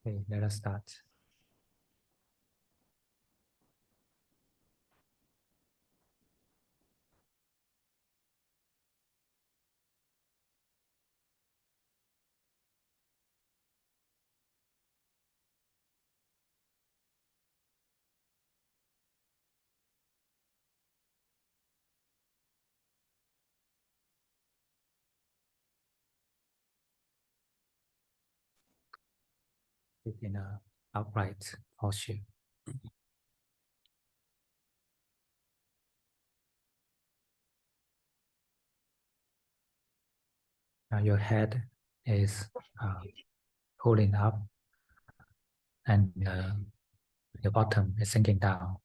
Okay, let us start. Sit in a upright posture. Now your head is holding up and your bottom is sinking down.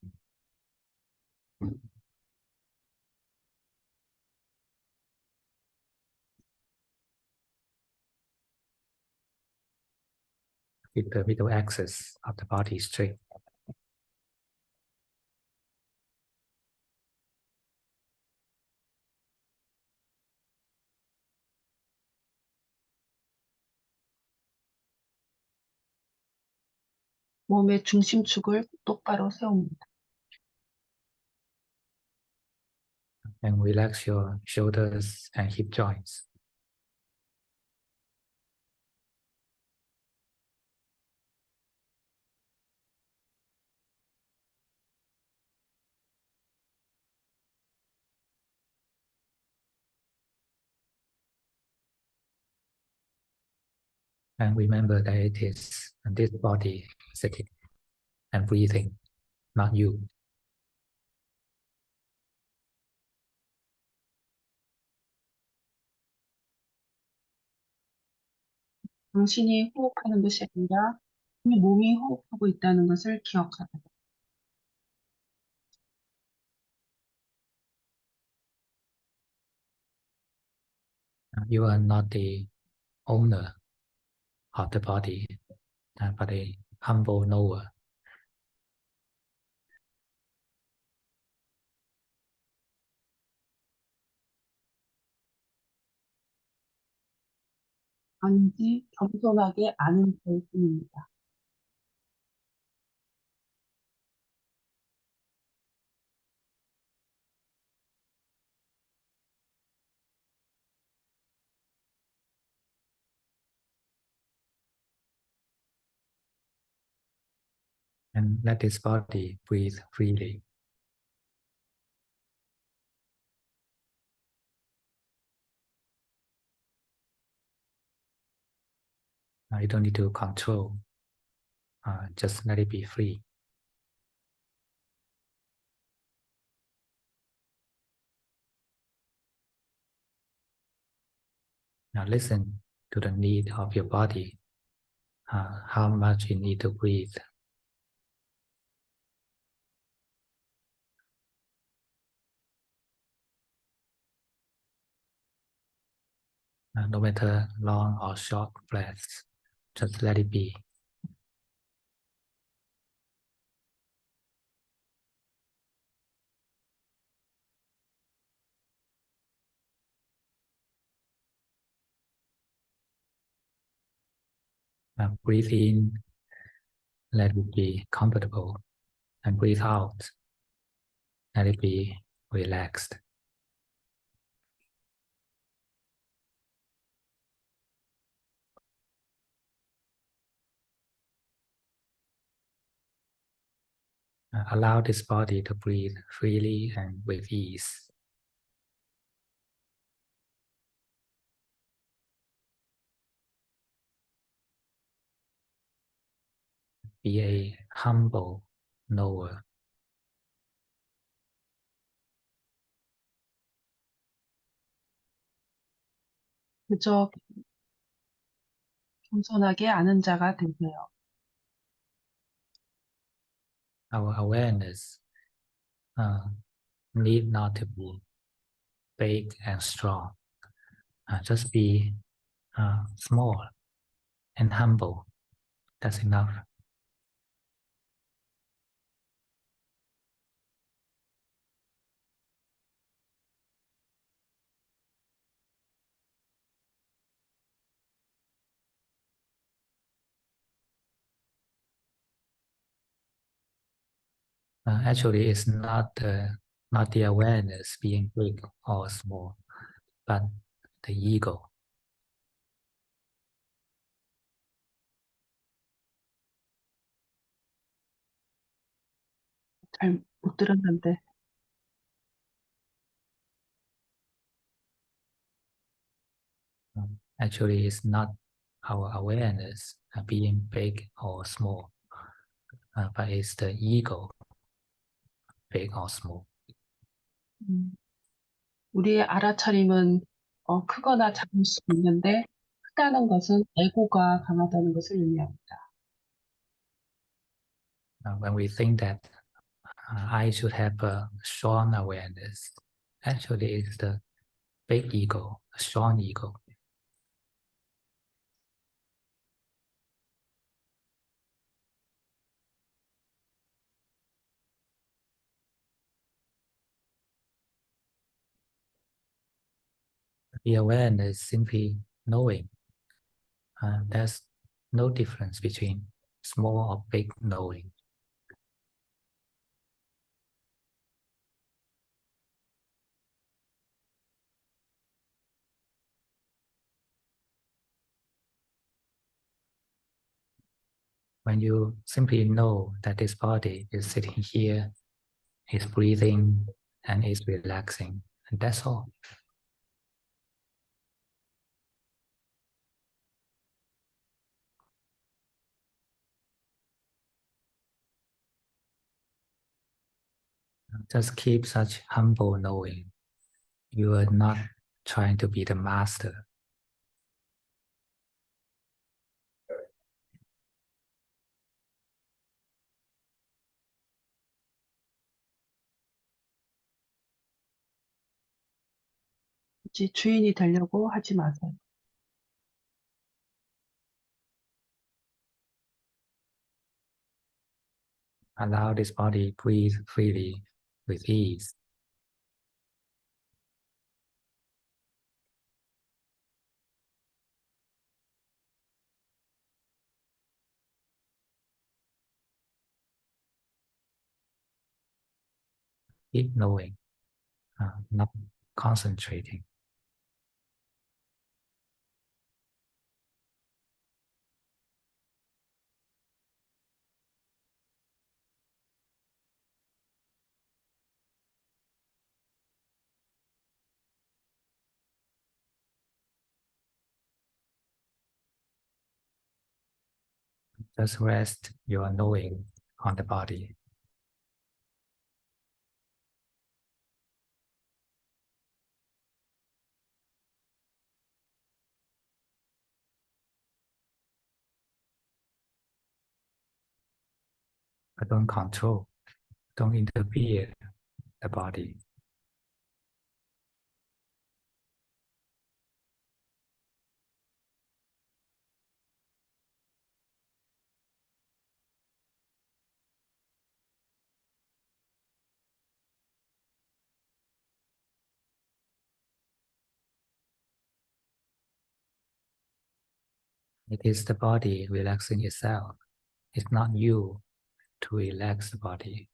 Keep the middle axis of the body straight. 몸의 중심축을 똑바로 세웁니다. And relax your shoulders and hip joints. And remember that it is this body sitting and breathing, not you. 당신이 호흡하는 것이 아니라 이 몸이 호흡하고 있다는 것을 기억하라. You are not the owner of the body, but a humble knower. 아닌지 겸손하게 아는 될 뿐입니다. And let this body breathe freely. You don't need to control. Just let it be free. Now listen to the need of your body, how much you need to breathe. No matter long or short breaths, just let it be. Breathe in, let it be comfortable, and breathe out, let it be relaxed. Allow this body to breathe freely and with ease. Be a humble knower. 그저 겸손하게 아는 자가 되세요. Our awareness need not to be big and strong. Just be small and humble. That's enough. Actually, it's not the awareness being big or small, but the ego. 잘 못 들었는데. Actually, it's not our awareness being big or small, but it's the ego, big or small. 음, 우리의 알아차림은 크거나 작을 수 있는데 크다는 것은 에고가 강하다는 것을 의미합니다. When we think that I should have a strong awareness, actually, it's the big ego, a strong ego. The awareness simply knowing. There's no difference between small or big knowing. When you simply know that this body is sitting here, is breathing, and is relaxing, and that's all. Just keep such humble knowing. You are not trying to be the master. 굳이 주인이 되려고 하지 마세요. Allow this body breathe freely with ease. Keep knowing, not concentrating. Just rest your knowing on the body. But don't control, don't interfere the body. It is the body relaxing itself. It's not you to relax the body.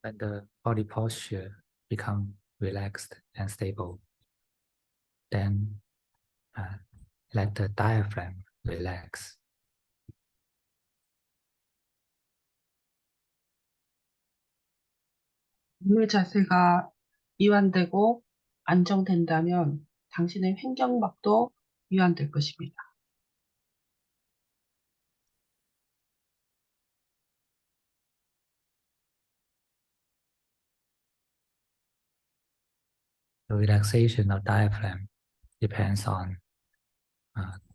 When the body posture become relaxed and stable, then let the diaphragm relax. 몸의 자세가 이완되고 안정된다면 당신의 횡격막도 이완될 것입니다. The relaxation of diaphragm depends on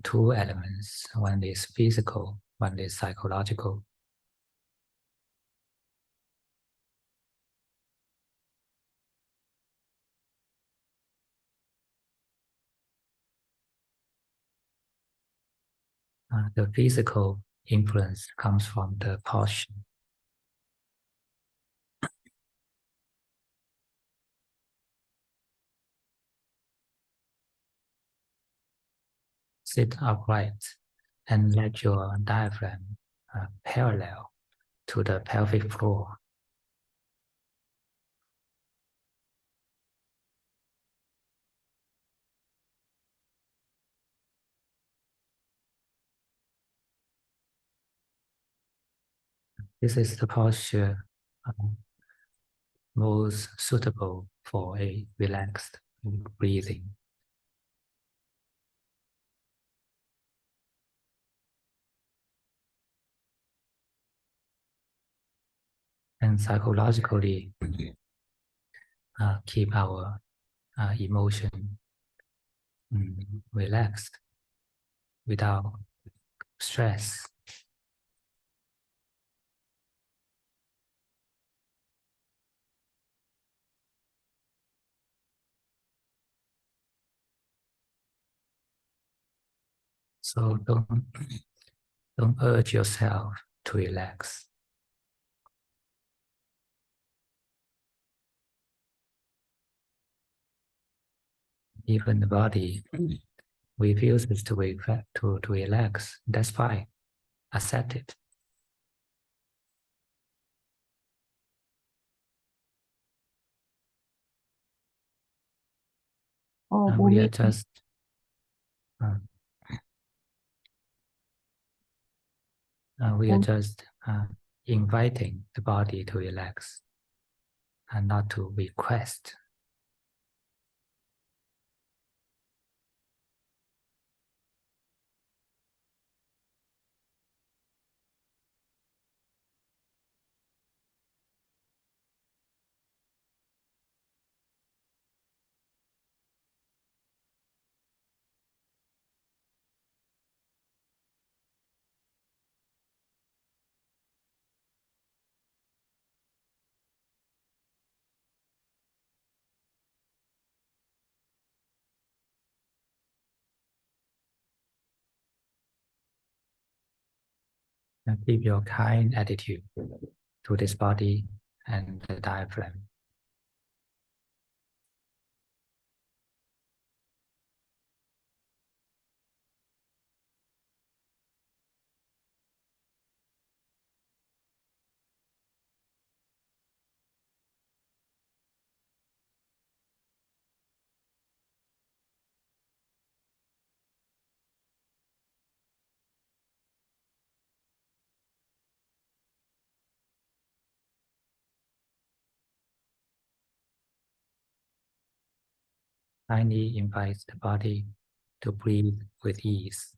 two elements. One is physical, one is psychological. The physical influence comes from the posture. Sit upright and let your diaphragm parallel to the pelvic floor. This is the posture most suitable for a relaxed breathing. And psychologically, keep our emotion relaxed without stress. So don't urge yourself to relax. Even the body refuses to relax. That's fine. Accept it. We are 몸이 just inviting the body to relax and not to request. And keep your kind attitude to this body and the diaphragm. Kindly invite the body to breathe with ease.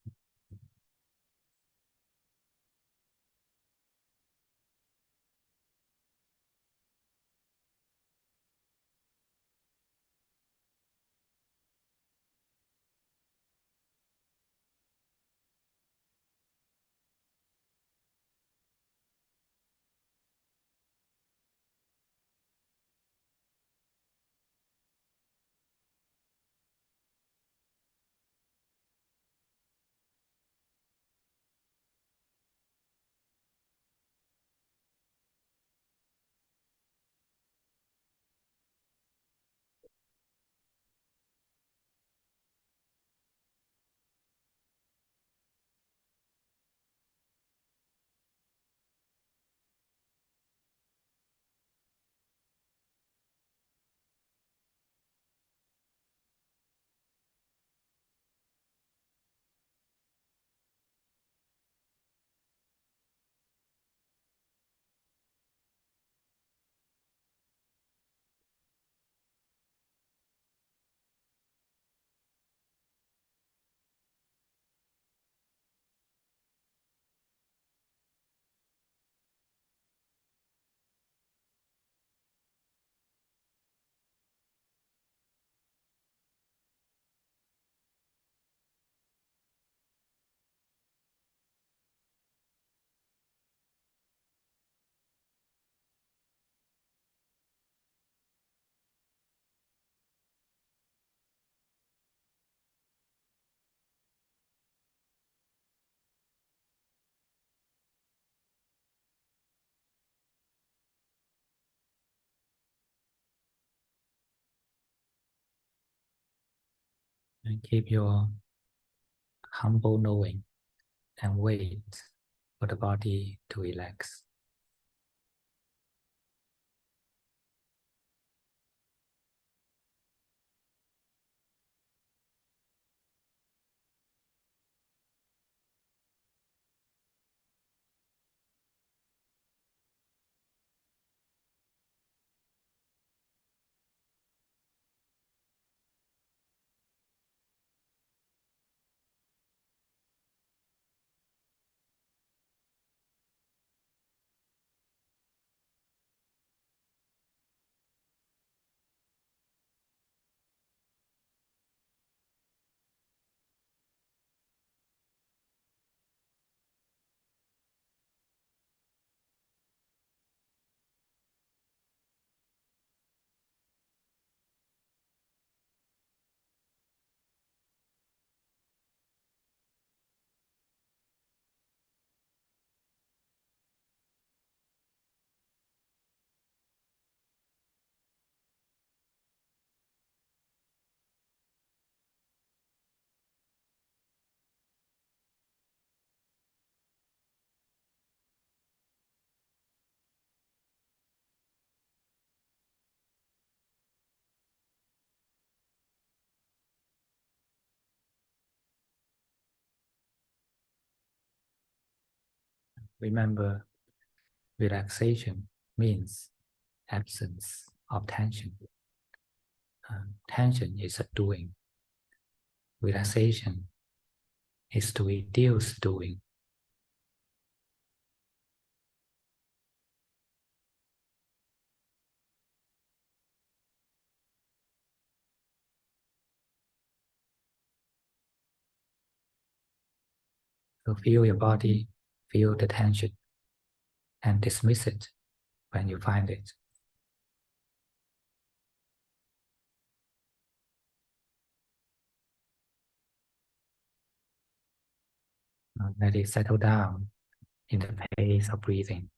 And keep your humble knowing and wait for the body to relax. Remember, relaxation means absence of tension. Tension is a doing. Relaxation is to reduce doing. So feel your body, feel the tension, and dismiss it when you find it. Let it settle down in the pace of breathing.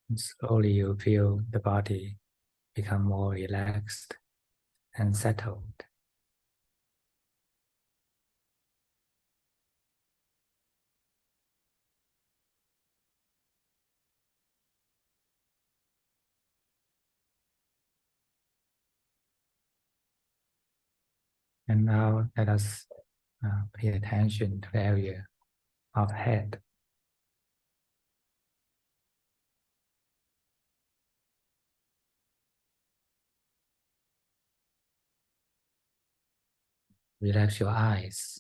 And slowly you feel the body become more relaxed and settled. And now let us pay attention to the area of head. Relax your eyes.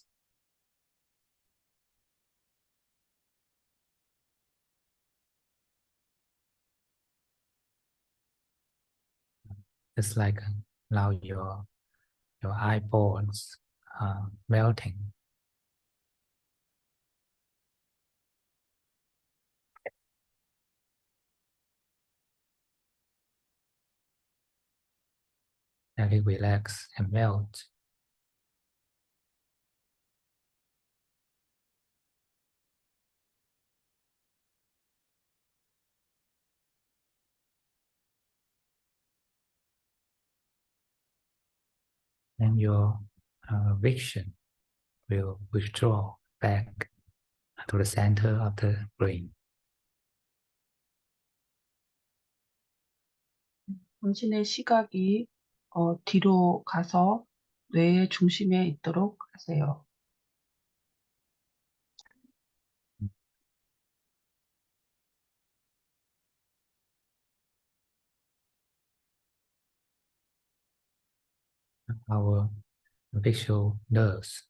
Just like now your eyeballs melting. Let it relax and melt. Then your vision will withdraw back to the center of the brain. 당신의 시각이 뒤로 가서 뇌의 중심에 있도록 하세요. Our visual nerves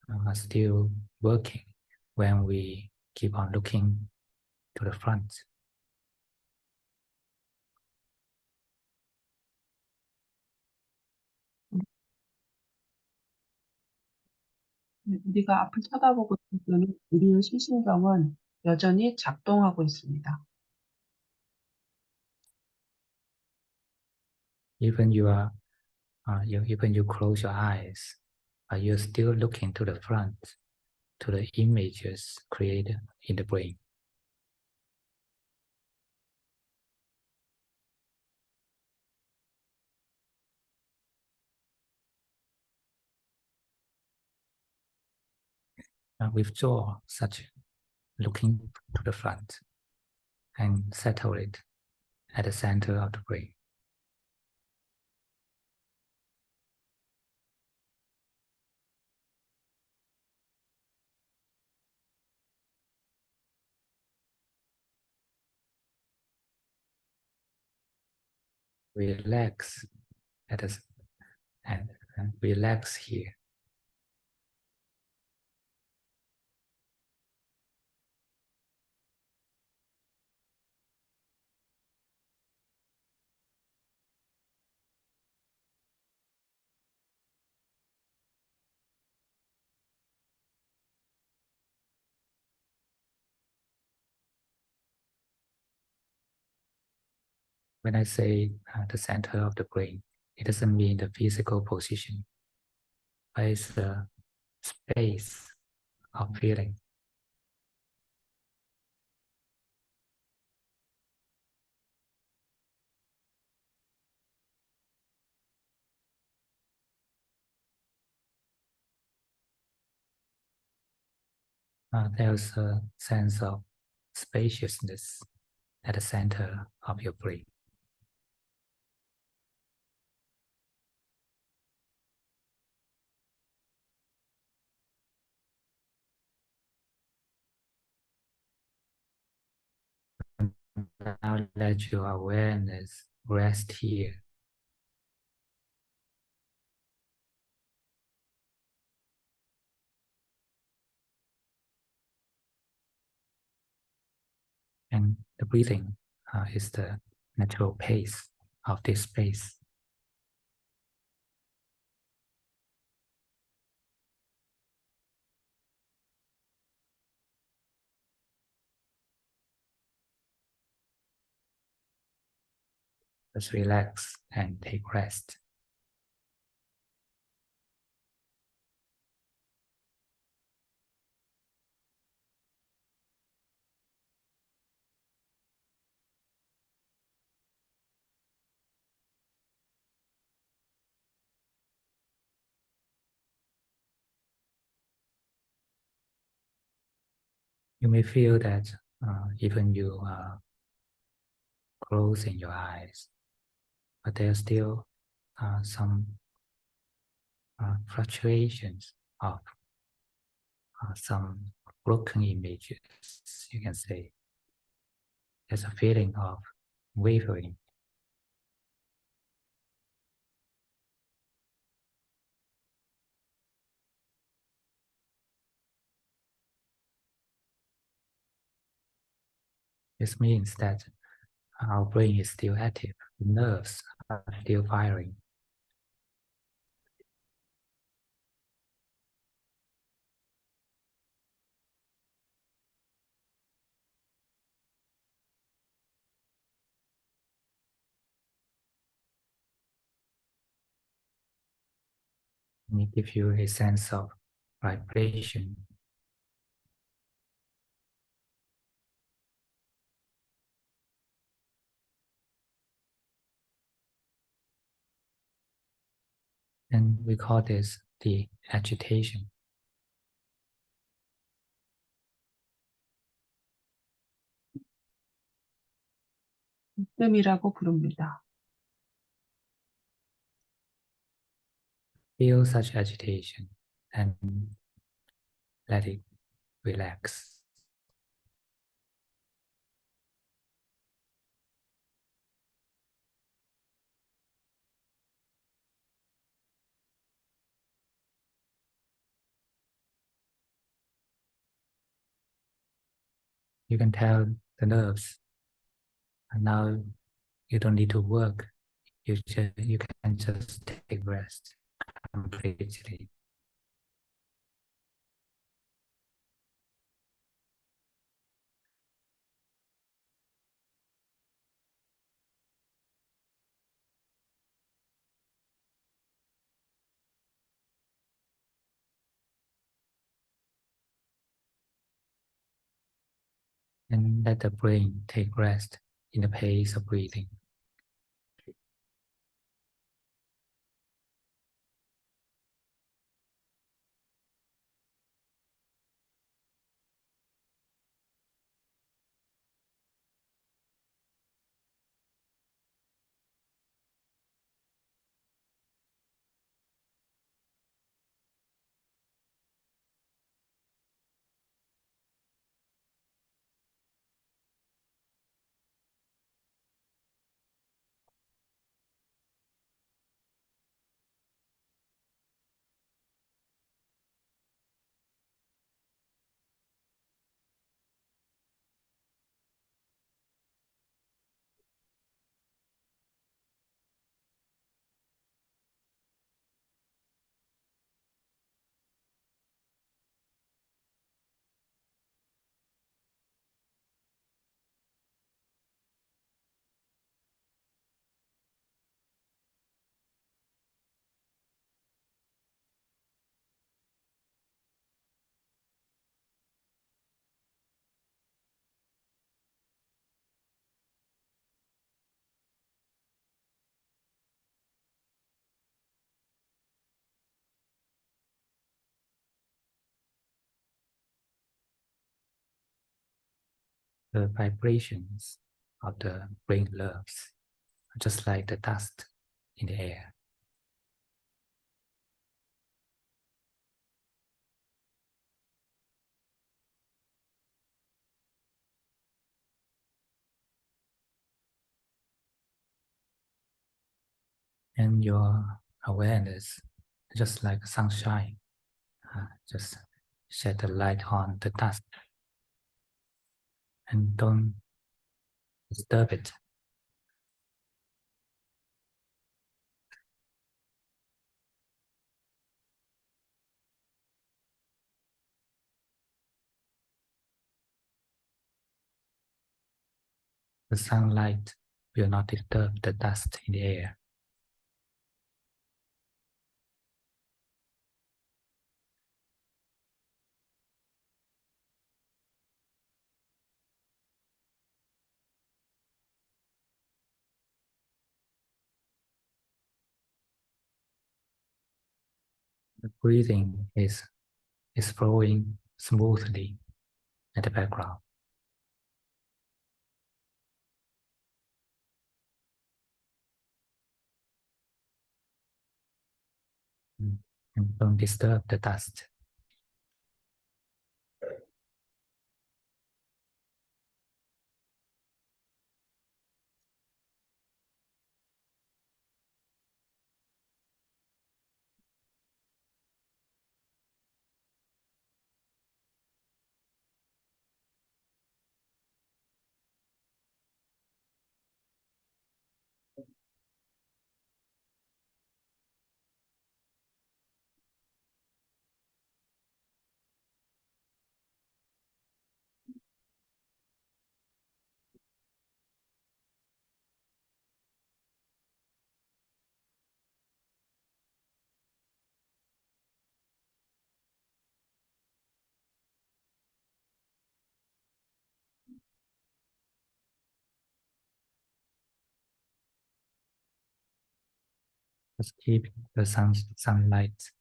are still working when we keep on looking to the front. 우리가 앞을 쳐다보고 있을 때는 우리의 시신경은 여전히 작동하고 있습니다. Even even you close your eyes, you're still looking to the front, to the images created in the brain. Withdraw such looking to the front and settle it at the center of the brain. Relax at the, and relax here. When I say the center of the brain, it doesn't mean the physical position, but it's the space of feeling. There's a sense of spaciousness at the center of your brain. Now let your awareness rest here. And the breathing is the natural pace of this space. Just relax and take rest. You may feel that even you are closing your eyes, but there's still some fluctuations of some broken images, you can say. There's a feeling of wavering. This means that our brain is still active. the nerves are still firing. And it gives you a sense of vibration. And we call this the agitation. 뜸이라고 부릅니다. Feel such agitation and let it relax. You can tell the nerves, and now you don't need to work. You can just take rest completely. And let the brain take rest in the pace of breathing. The vibrations of the brain nerves are just like the dust in the air. And your awareness, just like sunshine, just shed the light on the dust and don't disturb it. The sunlight will not disturb the dust in the air. The breathing is flowing smoothly at the background. And don't disturb the dust. Just keep the sunlight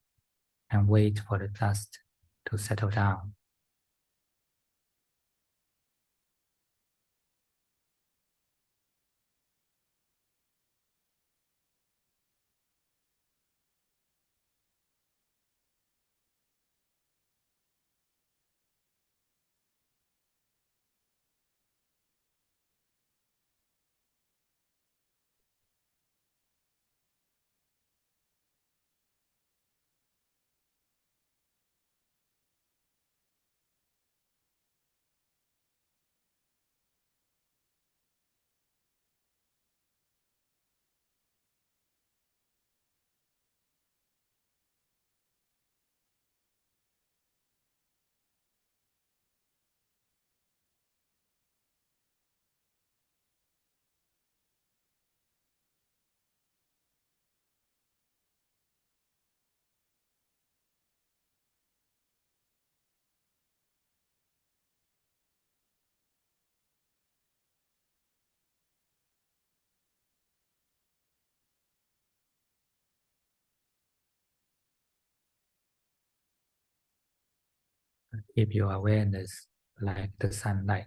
and wait for the dust to settle down. Keep your awareness like the sunlight.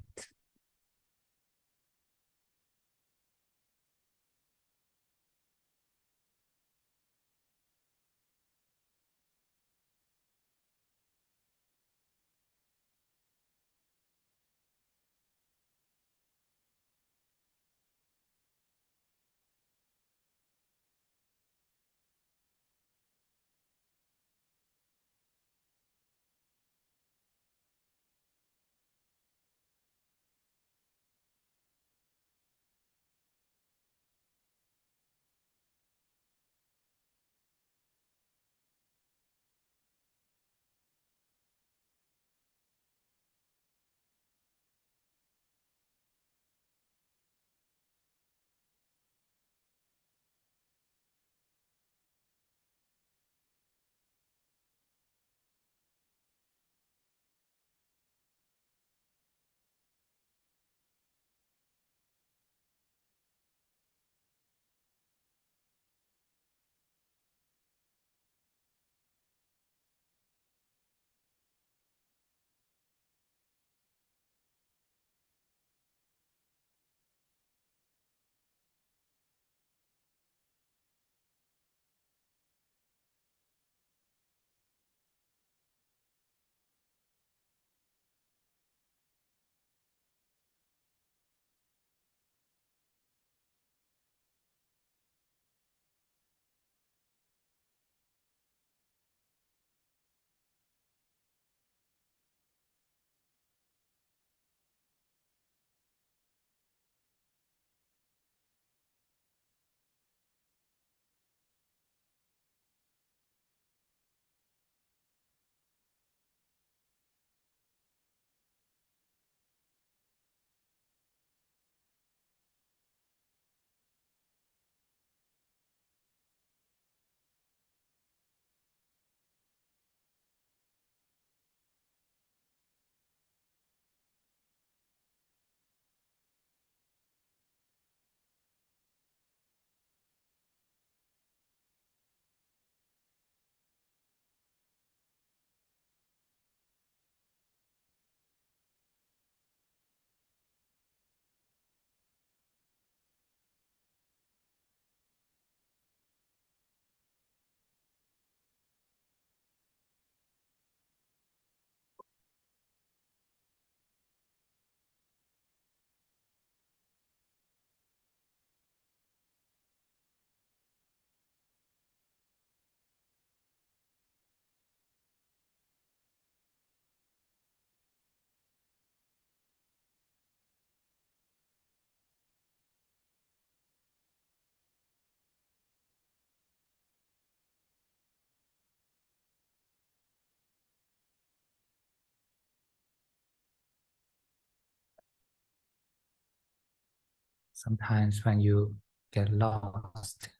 Sometimes when you get lost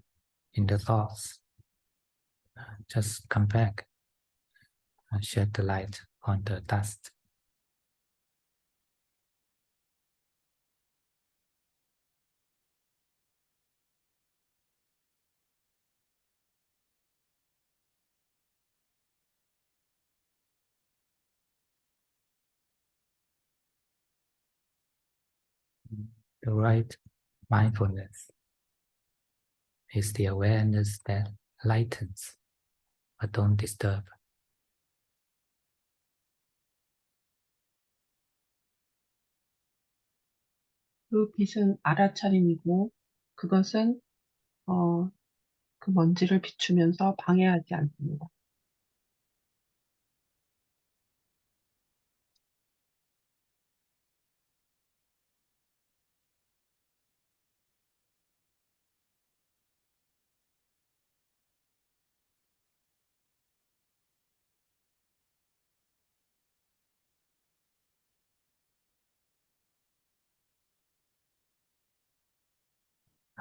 in the thoughts, just come back and shed the light on the dust. The right mindfulness is the awareness that lightens but don't disturb. 그 빛은 알아차림이고 그것은 그 먼지를 비추면서 방해하지 않습니다.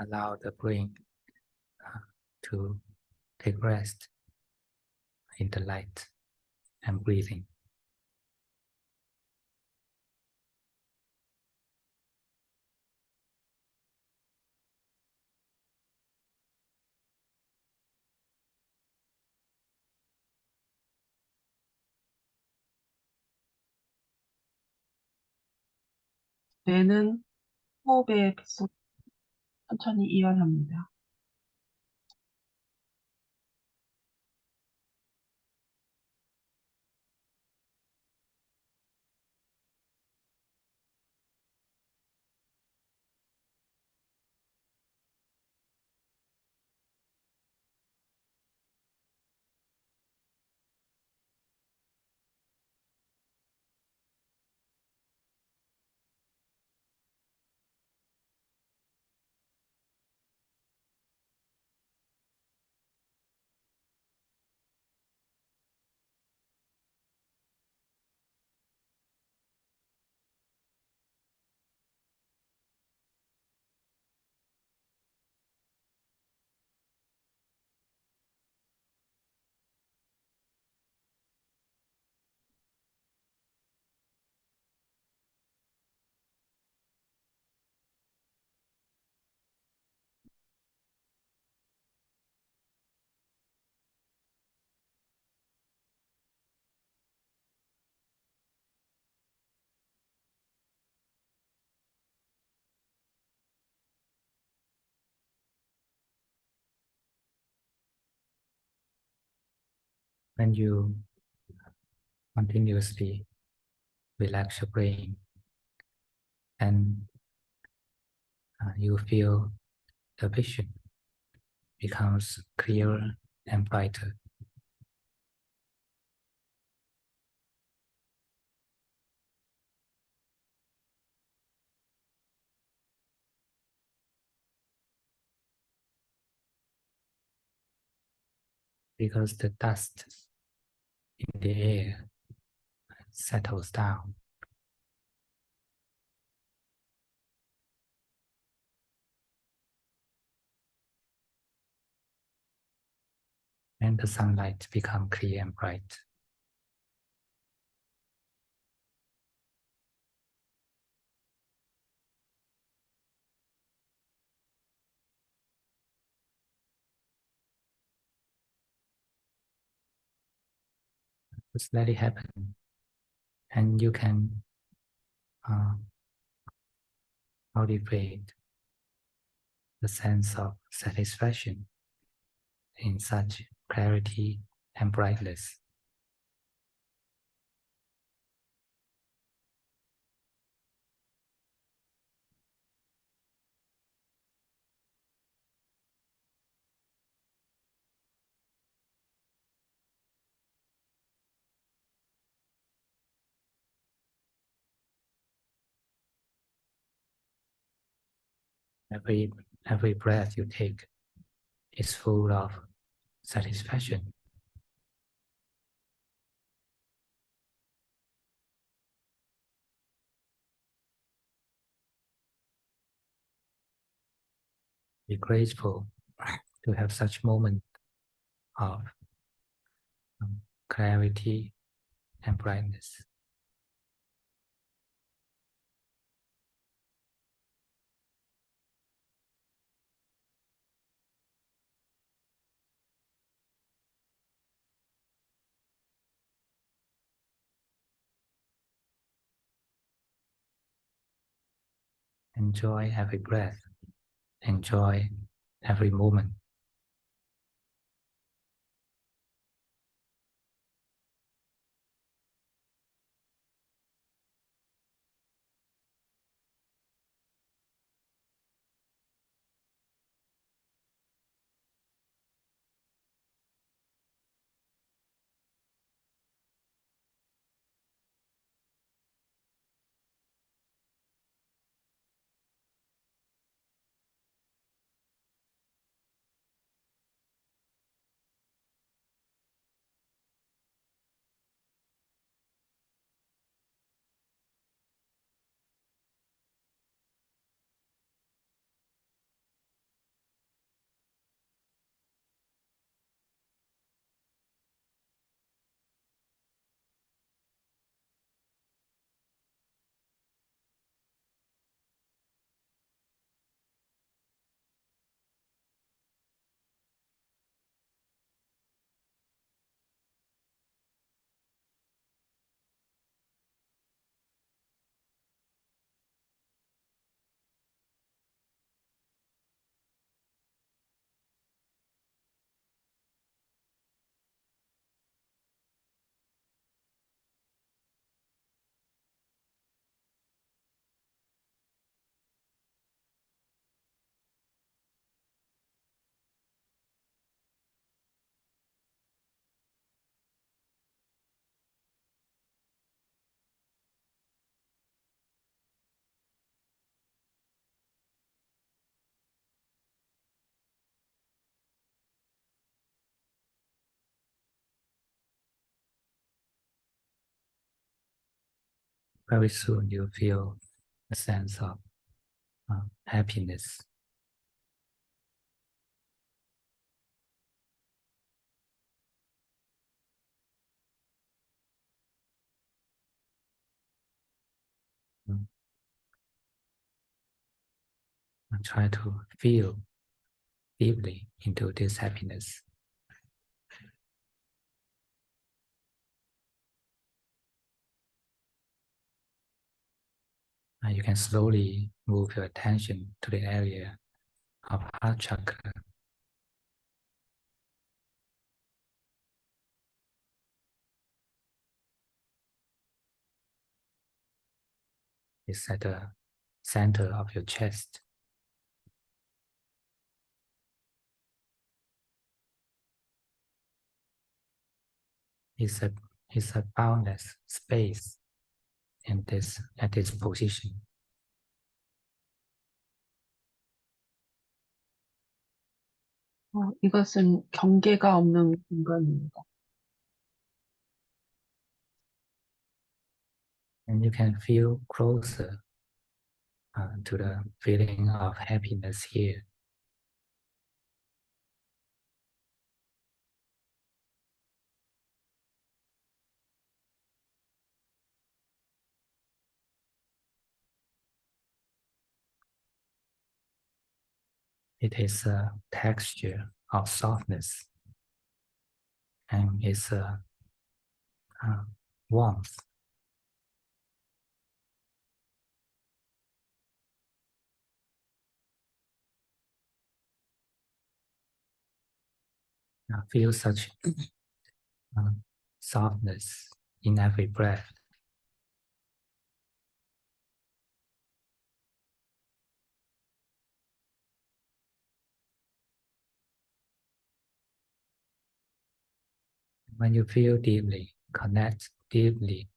Allow the brain to take rest in the light and breathing. 뇌는 호흡에 계속 천천히 이완합니다. When you continuously relax your brain and you feel the vision becomes clearer and brighter. Because the dust in the air settles down. And the sunlight become clear and bright. Just let it happen. And you can cultivate the sense of satisfaction in such clarity and brightness. Every breath you take is full of satisfaction. Be grateful to have such moment of clarity and brightness. Enjoy every breath. Enjoy every moment. Very soon you feel a sense of happiness. Mm. And try to feel deeply into this happiness. And you can slowly move your attention to the area of heart chakra. It's at the center of your chest. It's a boundless space at this position. 이것은 경계가 없는 공간입니다. And you can feel closer to the feeling of happiness here. It is a texture of softness, and it's a warmth. Feel such softness in every breath. When you feel deeply, connect deeply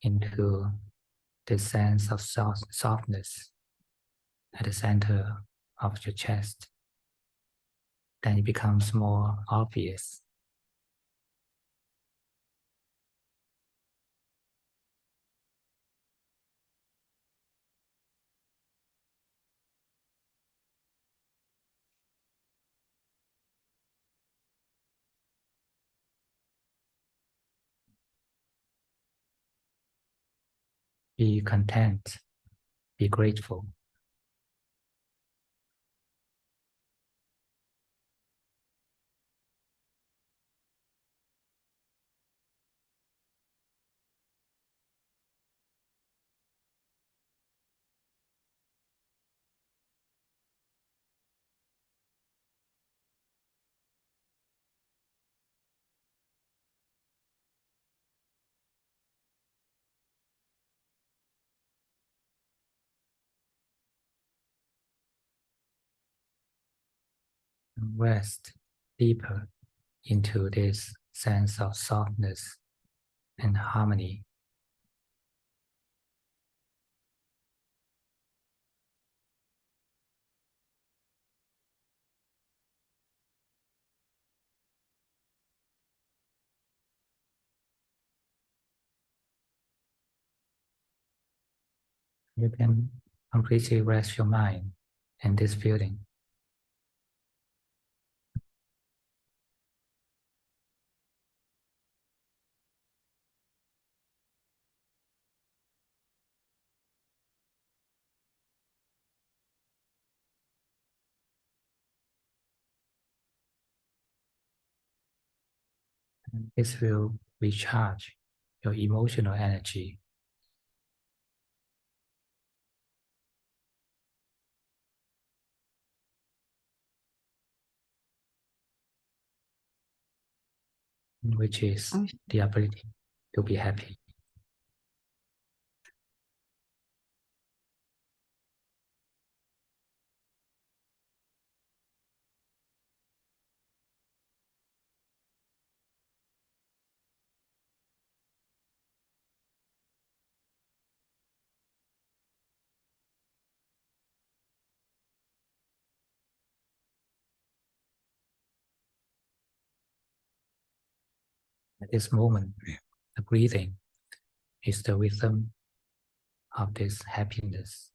into the sense of softness at the center of your chest, then it becomes more obvious. Be content, be grateful. and rest deeper into this sense of softness and harmony. You can completely rest your mind in this feeling. And this will recharge your emotional energy. Which is the ability to be happy. At this moment, the breathing is the rhythm of this happiness.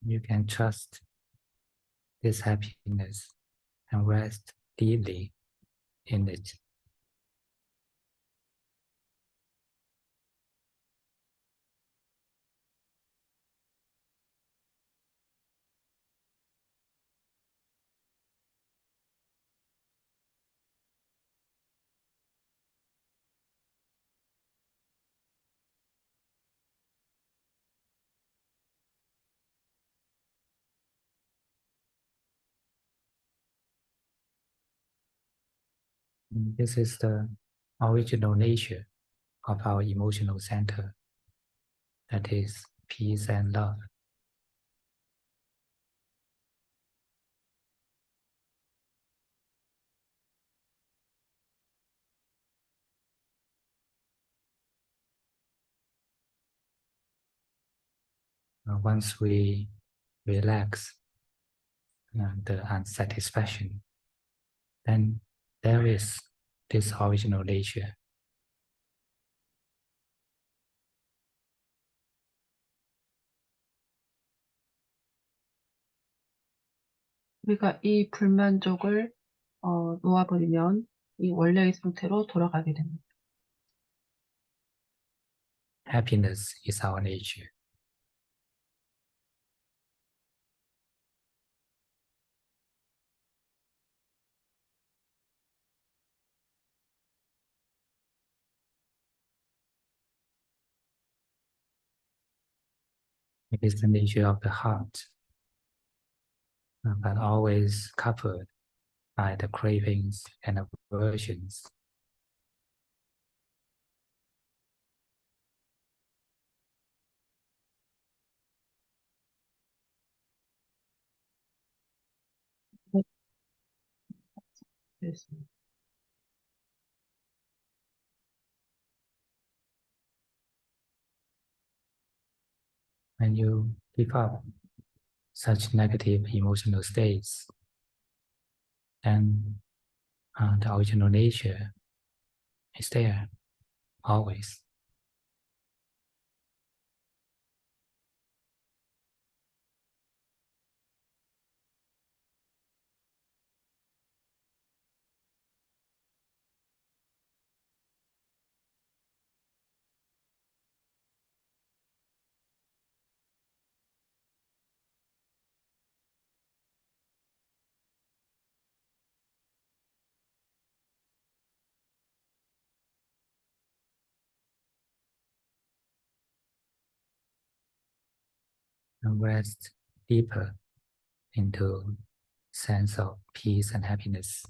You can trust this happiness and rest deeply in it. This is the original nature of our emotional center, that is peace and love. Once we relax the unsatisfaction, then there is this original nature. 우리가 이 불만족을 놓아버리면 이 원래의 상태로 돌아가게 됩니다. Happiness is our nature. It is the nature of the heart, but always covered by the cravings and aversions. Yes. When you give up such negative emotional states, then the original nature is there always. And rest deeper into sense of peace and happiness.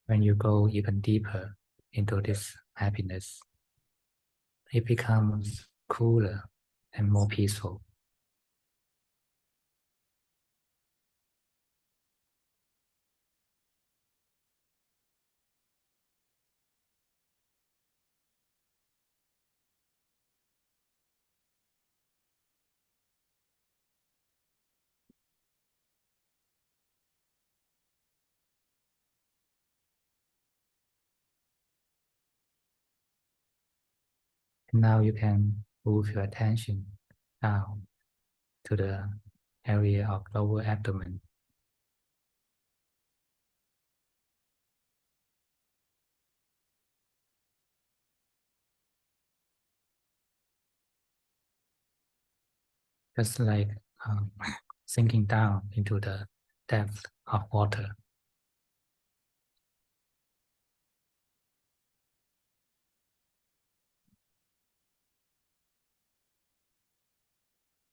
When you go even deeper into this happiness, it becomes cooler and more peaceful. And now you can move your attention down to the area of lower abdomen. Just like sinking down into the depth of water.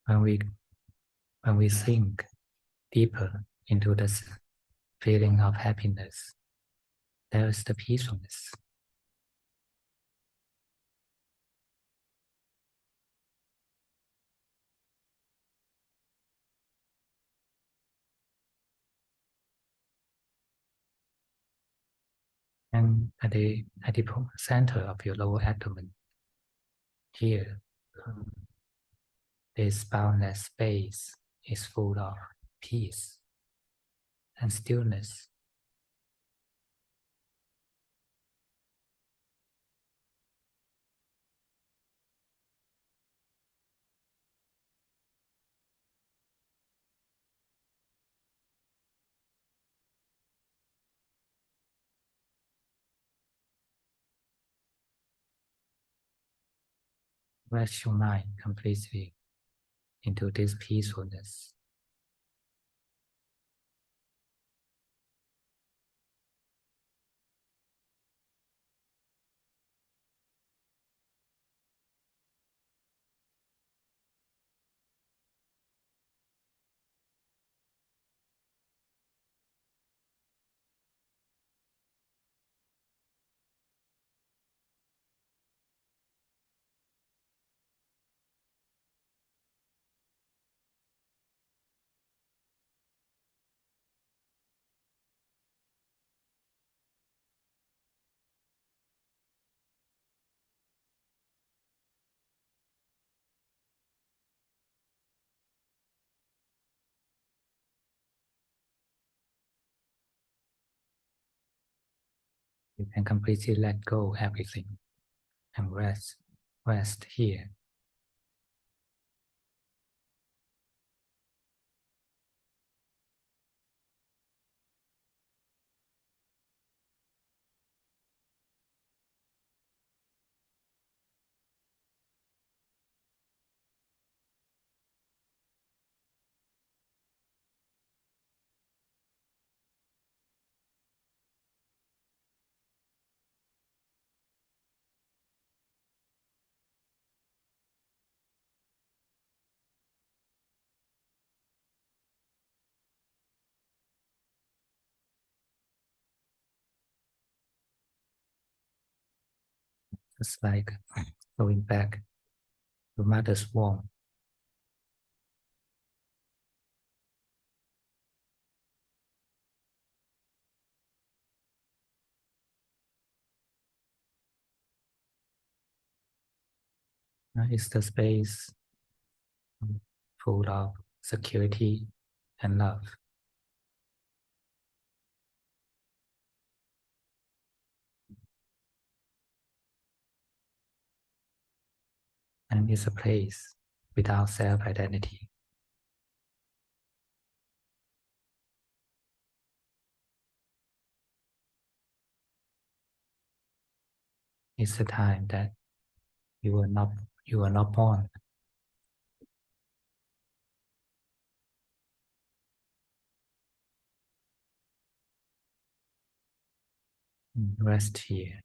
When we sink deeper into this feeling of happiness, there is the peacefulness. And at the center of your lower abdomen, here, this boundless space is full of peace and stillness. Rest your mind completely into this peacefulness. You can completely let go everything and rest here. It's like going back to mother's womb. It's the space full of security and love. And it's a place without self-identity. It's the time that you were not born. Rest here.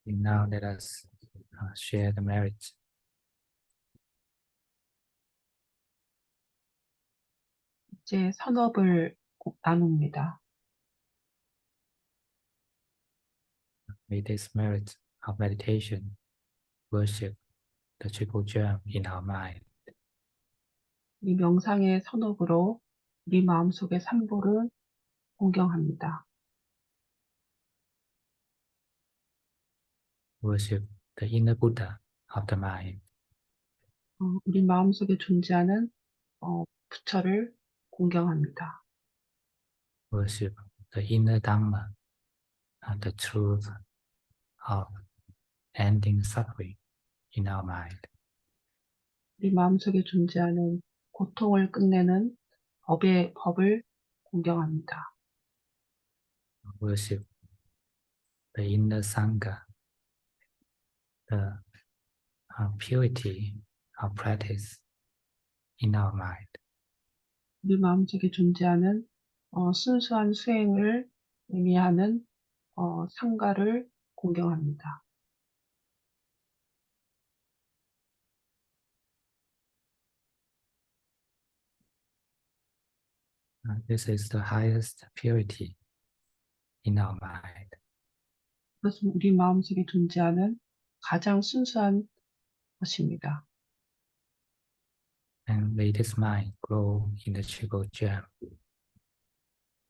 And now let us share the merit. 이제 선업을 나눕니다. May this merit of meditation worship the triple gem in our mind. 이 명상의 선업으로 우리 마음속의 삼보를 공경합니다. Worship the inner Buddha of the mind. 우리 마음속에 존재하는 부처를 공경합니다. Worship the inner Dhamma, the truth of ending suffering in our mind. 우리 마음속에 존재하는 고통을 끝내는 법을 공경합니다. Worship the inner Sangha, the purity of practice in our mind. 우리 마음속에 존재하는 순수한 수행을 의미하는 상가를 공경합니다. This is the highest purity in our mind. 그것은 우리 마음속에 존재하는 가장 순수한 것입니다. And may this mind grow in the triple gem.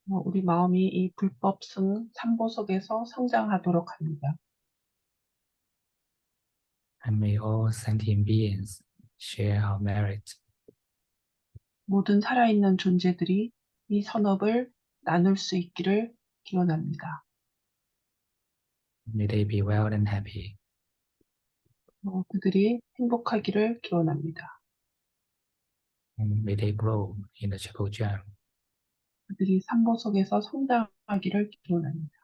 우리 마음이 이 불법승 삼보 속에서 성장하도록 합니다. And may all sentient beings share our merit. 모든 살아있는 존재들이 이 선업을 나눌 수 있기를 기원합니다. May they be well and happy. 그들이 행복하기를 기원합니다. And may they grow in the triple gem. 그들이 삼보 속에서 성장하기를 기원합니다.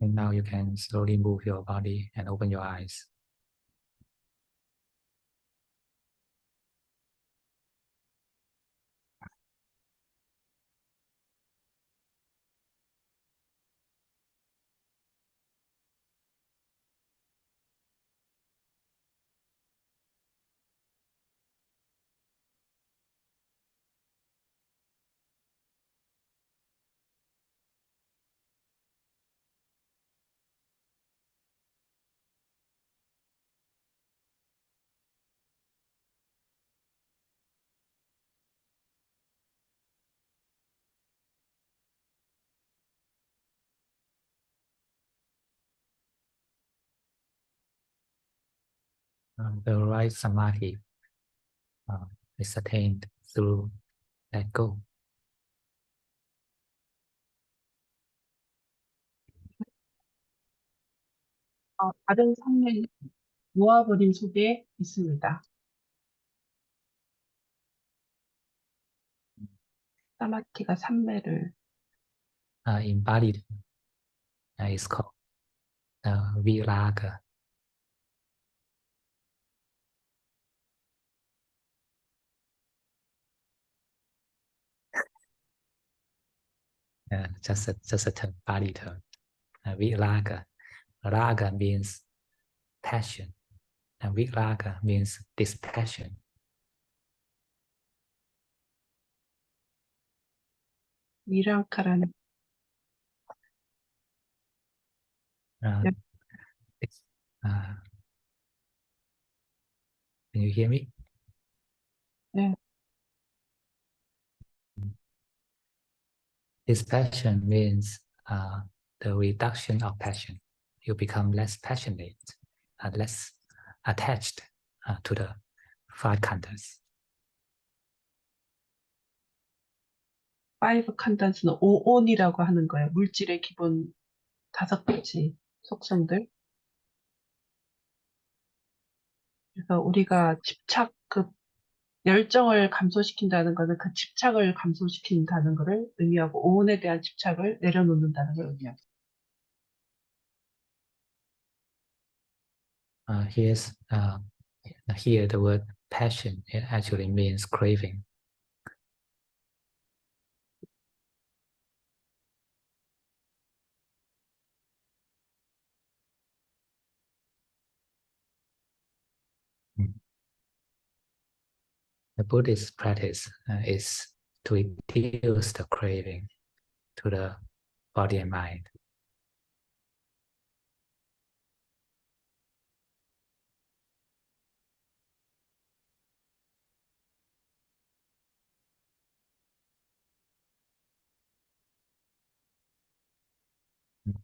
And now you can slowly move your body and open your eyes. The right samadhi is attained through let go. 다른 산맥 놓아버림 속에 있습니다. 사마티가 산매를 Embodied is called viraga. Just a term, body term. Viraga. Raga means passion, and viraga means dispassion. 미랑카라는 Uh, uh, can you hear me? 네, Dispassion means the reduction of passion. You become less passionate, less attached to the five khandhas. 파이브 칸단스는 오온이라고 하는 거예요. 물질의 기본 5가지 속성들. 그래서 우리가 집착, 열정을 감소시킨다는 것은 그 집착을 감소시킨다는 것을 의미하고 오온에 대한 집착을 내려놓는다는 걸 의미합니다. Here the word passion, it actually means craving. The Buddhist practice is to reduce the craving to the body and mind.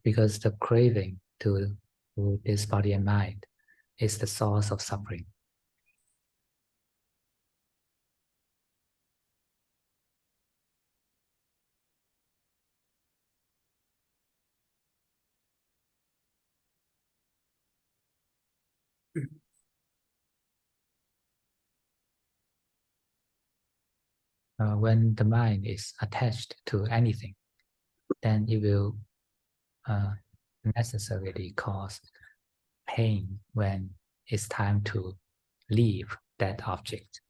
Because the craving to this body and mind is the source of suffering. When the mind is attached to anything, then it will necessarily cause pain when it's time to leave that object.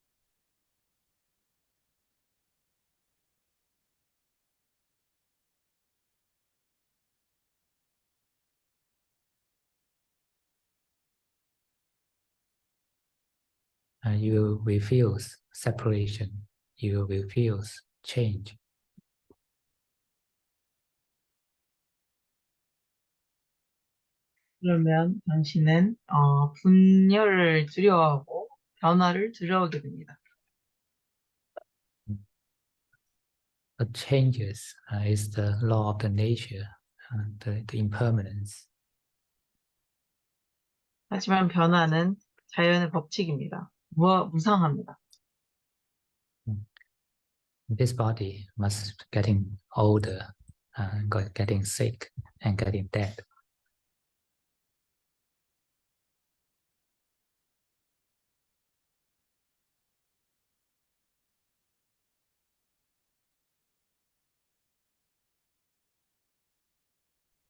You will feel separation. You will feel change. 그러면 당신은 분열을 두려워하고 변화를 두려워하게 됩니다. But changes is the law of the nature, the impermanence. 하지만 변화는 자연의 법칙입니다. 무상합니다. This body must getting older, getting sick, and getting dead.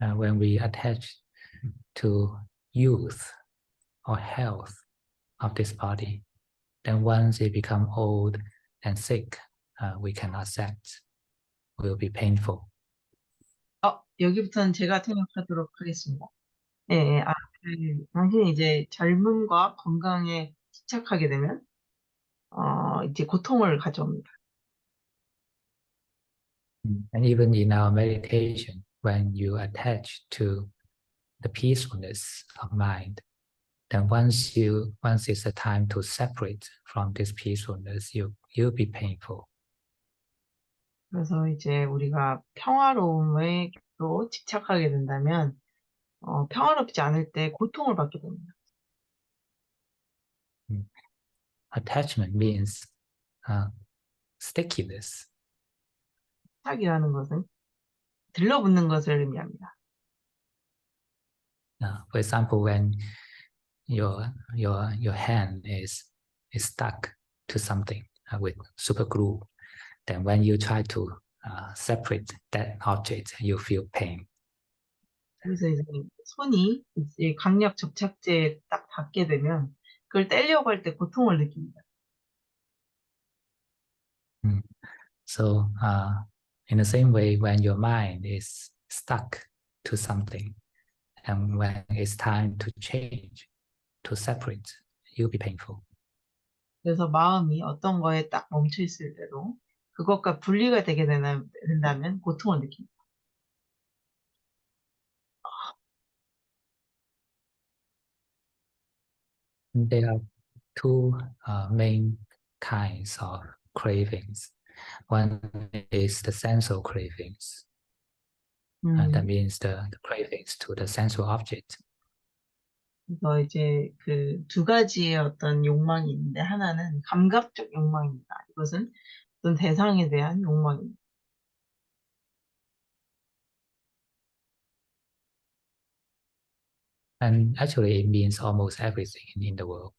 When we attach to youth or health of this body, then once it become old and sick, we cannot accept. Will be painful. 여기부터는 제가 생각하도록 하겠습니다. 예, 당신이 이제 젊음과 건강에 집착하게 되면 이제 고통을 가져옵니다. And even in our meditation, when you attach to the peacefulness of mind, then once it's a time to separate from this peacefulness, you'll be painful. 그래서 이제 우리가 평화로움에 또 집착하게 된다면 평화롭지 않을 때 고통을 받게 됩니다. attachment means stickiness. 집착이라는 것은 들러붙는 것을 의미합니다. For example, when your hand is stuck to something with super glue, then when you try to separate that object, you feel pain. 그래서 이제 손이 이제 강력 접착제에 딱 닿게 되면 그걸 떼려고 할 때 고통을 느낍니다. So, in the same way, when your mind is stuck to something, and when it's time to change, to separate, you'll be painful. 그래서 마음이 어떤 거에 딱 멈춰 있을 때도 그것과 분리가 되게 된다면 고통을 느낍니다. There are two main kinds of cravings. One is the sensual cravings. That means the cravings to the sensual object. 그래서 이제 그 두 가지의 어떤 욕망이 있는데 하나는 감각적 욕망입니다. 이것은 어떤 대상에 대한 욕망입니다. And actually, it means almost everything in the world.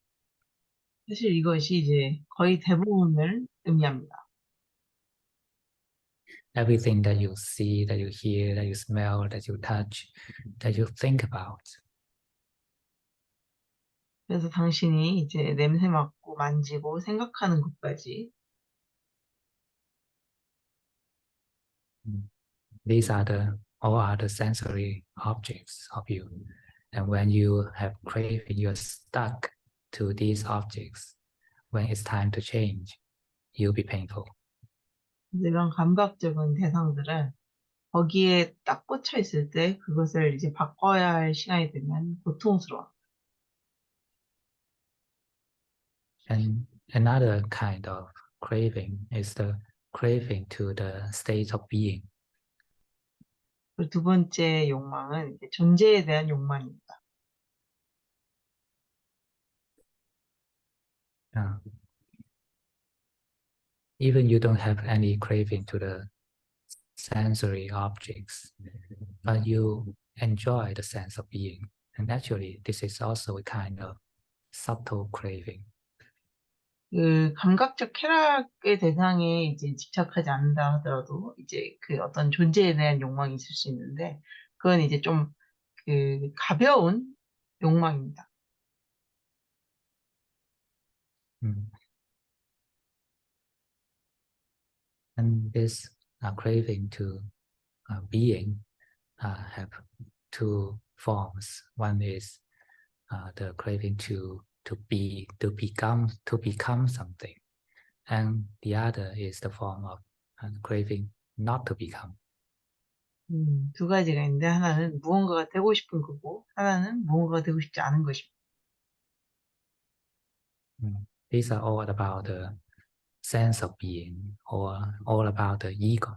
사실 이것이 이제 거의 대부분을 의미합니다. Everything that you see, that you hear, that you smell, that you touch, that you think about. 그래서 당신이 이제 냄새 맡고 만지고 생각하는 것까지 These are all are the sensory objects of you. And when you have craving, you're stuck to these objects. When it's time to change, you'll be painful. 이런 감각적인 대상들은 거기에 딱 꽂혀 있을 때 그것을 이제 바꿔야 할 시간이 되면 고통스러워. And another kind of craving is the craving to the state of being. 그리고 두 번째 욕망은 이제 존재에 대한 욕망입니다. Even you don't have any craving to the sensory objects, but you enjoy the sense of being. And actually, this is also a kind of subtle craving. 그 감각적 쾌락의 대상에 이제 집착하지 않는다 하더라도 이제 그 어떤 존재에 대한 욕망이 있을 수 있는데 그건 이제 좀 그 가벼운 욕망입니다. And this craving to being have two forms. One is the craving to become something, and the other is the form of craving not to become. 두 가지가 있는데 하나는 무언가가 되고 싶은 거고 하나는 무언가가 되고 싶지 않은 것입니다. These are all about the sense of being, or all about the ego.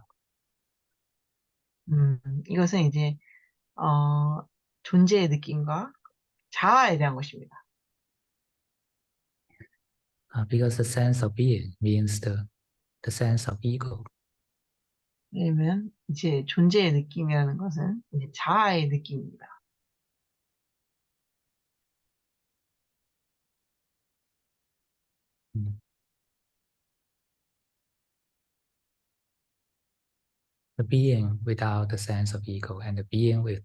이것은 이제 존재의 느낌과 자아에 대한 것입니다. Because the sense of being means the sense of ego. 왜냐면 이제 존재의 느낌이라는 것은 이제 자아의 느낌입니다. The being without the sense of ego and the being with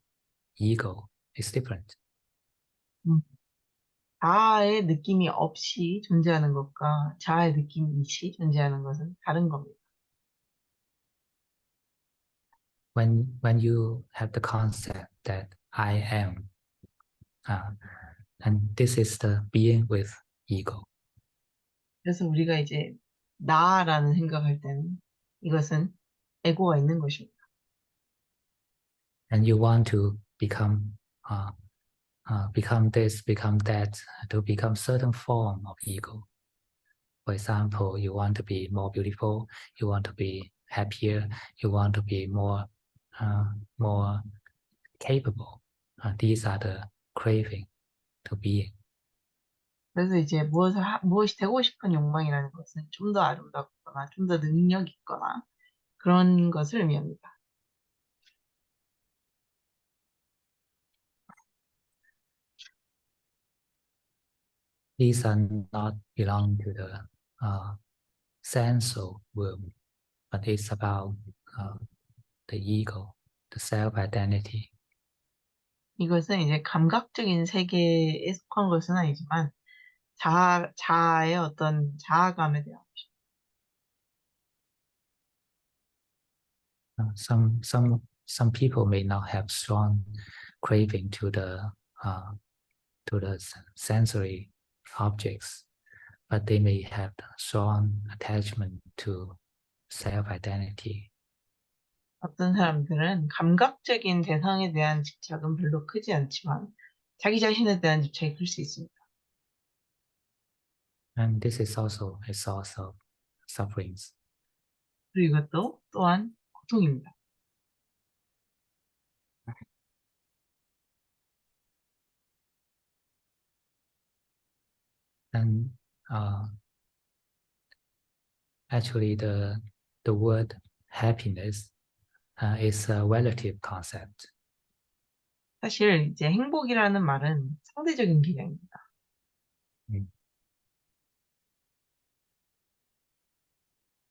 ego is different. 자아의 느낌이 없이 존재하는 것과 자아의 느낌이 있이 존재하는 것은 다른 겁니다. When you have the concept that I am, and this is the being with ego. 그래서 우리가 이제 나라는 생각할 때는 이것은 에고가 있는 것입니다. And you want to become this, become that, to become certain form of ego. For example, you want to be more beautiful, you want to be happier, you want to be more capable. These are the craving to being. 그래서 이제 무엇이 되고 싶은 욕망이라는 것은 좀 더 아름답거나 좀 더 능력 있거나 그런 것을 의미합니다. These are not belong to the sensual world, but it's about the ego, the self-identity. 이것은 이제 감각적인 세계에 속한 것은 아니지만 자아의 어떤 자아감에 대한 Some people may not have strong craving to the sensory objects, but they may have strong attachment to self-identity. 어떤 사람들은 감각적인 대상에 대한 집착은 별로 크지 않지만 자기 자신에 대한 집착이 클 수 있습니다. And this is also a source of sufferings. 그리고 이것도 또한 고통입니다. And actually, the word happiness is a relative concept. 사실 이제 행복이라는 말은 상대적인 개념입니다.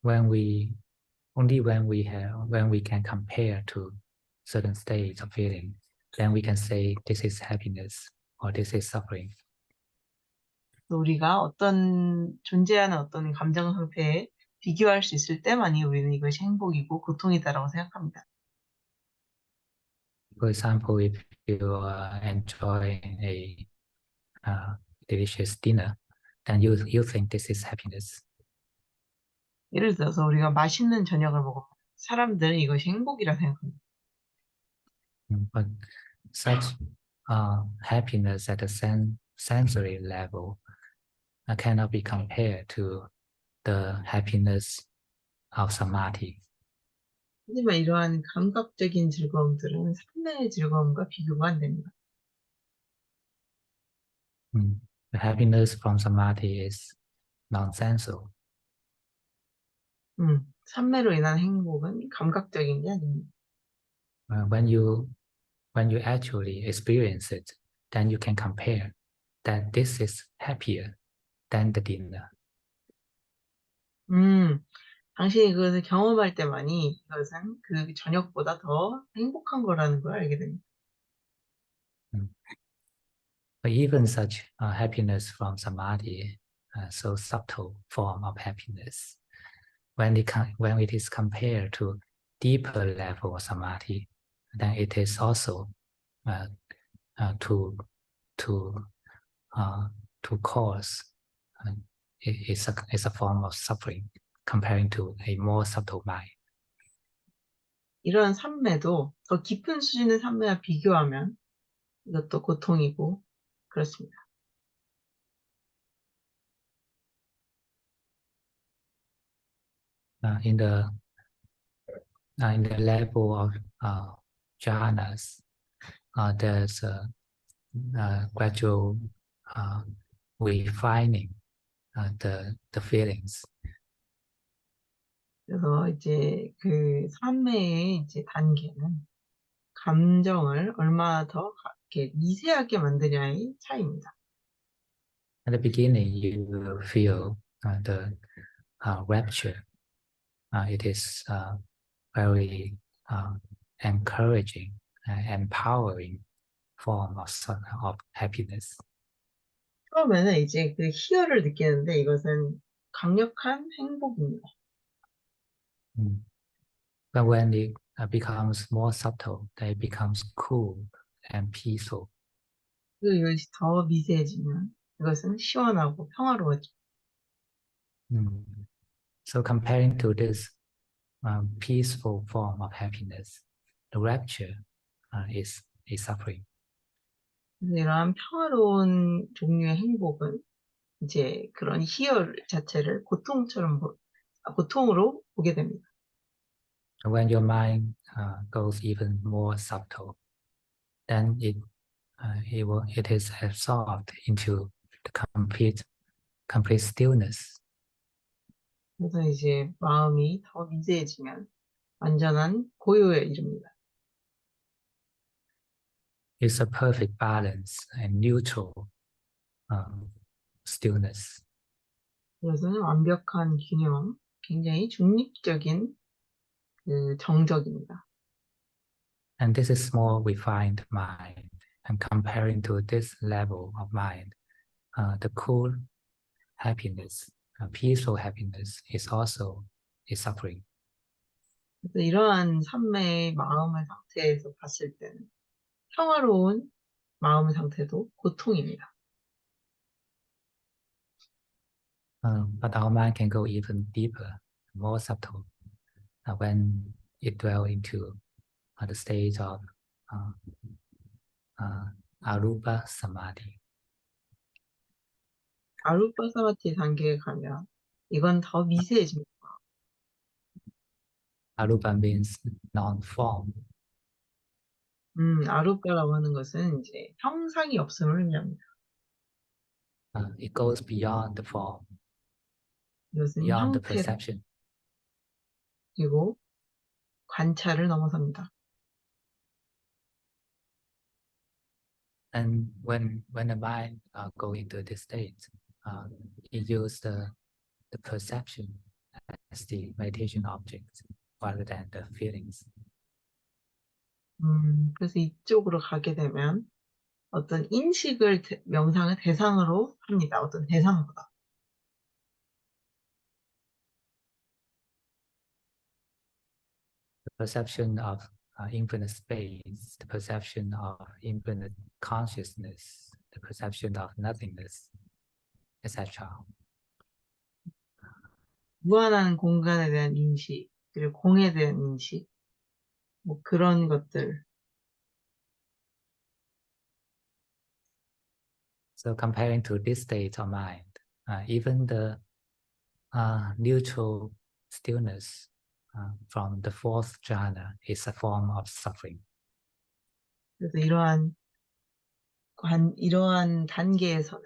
When we can compare to certain states of feeling, then we can say this is happiness or this is suffering. 우리가 존재하는 어떤 감정 상태에 비교할 수 있을 때만이 우리는 이것이 행복이고 고통이다라고 생각합니다. For example, if you are enjoying a delicious dinner, then you think this is happiness. 예를 들어서 우리가 맛있는 저녁을 먹으면 사람들은 이것이 행복이라 생각합니다. But such happiness at a sensory level cannot be compared to the happiness of samadhi. 하지만 이러한 감각적인 즐거움들은 삶의 즐거움과 비교가 안 됩니다. The happiness from samadhi is non-sensual. 삼매로 인한 행복은 감각적인 게 아닙니다. When you actually experience it, then you can compare that this is happier than the dinner. 당신이 그것을 경험할 때만이 이것은 그 저녁보다 더 행복한 거라는 걸 알게 됩니다. But even such happiness from samadhi, so subtle form of happiness, when it is compared to deeper level of samadhi, then it is also to cause it's a form of suffering comparing to a more subtle mind. 이런 삼매도 더 깊은 수준의 삼매와 비교하면 이것도 고통이고 그렇습니다. In the level of jhanas, there's a gradual refining the feelings. 그래서 이제 그 삼매의 이제 단계는 감정을 얼마나 더 이렇게 미세하게 만드냐의 차이입니다. At the beginning, you will feel the rapture. It is very encouraging, empowering form of happiness. 처음에는 이제 그 희열을 느끼는데 이것은 강력한 행복입니다. But when it becomes more subtle, then it becomes cool and peaceful. 그리고 이것이 더 미세해지면 이것은 시원하고 평화로워져. So comparing to this peaceful form of happiness, the rapture is a suffering. 이러한 평화로운 종류의 행복은 이제 그런 희열 자체를 고통으로 보게 됩니다. When your mind goes even more subtle, then it is absorbed into the complete stillness. 그래서 이제 마음이 더 미세해지면 완전한 고요에 이릅니다. It's a perfect balance and neutral stillness. 그것은 완벽한 균형, 굉장히 중립적인 그 정적입니다. And this is more refined mind. And comparing to this level of mind, the cool happiness, peaceful happiness is also a suffering. 그래서 이러한 삶의 마음의 상태에서 봤을 때는 평화로운 마음의 상태도 고통입니다. But our mind can go even deeper, more subtle, when it dwells into the stage of arupa samadhi. 아루파 사마티 단계에 가면 이건 더 미세해집니다. Arupa means non-form. 아루파라고 하는 것은 이제 형상이 없음을 의미합니다. It goes beyond the form, 이것은 beyond the 형태 perception. 그리고 관찰을 넘어섭니다. And when the mind go into this state, it use the perception as the meditation object rather than the feelings. 그래서 이쪽으로 가게 되면 어떤 인식을 명상의 대상으로 합니다. 어떤 대상보다. The perception of infinite space, the perception of infinite consciousness, the perception of nothingness, etc. 무한한 공간에 대한 인식, 그리고 공에 대한 인식, 뭐 그런 것들. So comparing to this state of mind, even the neutral stillness from the fourth jhana is a form of suffering. 그래서 이러한 단계에서는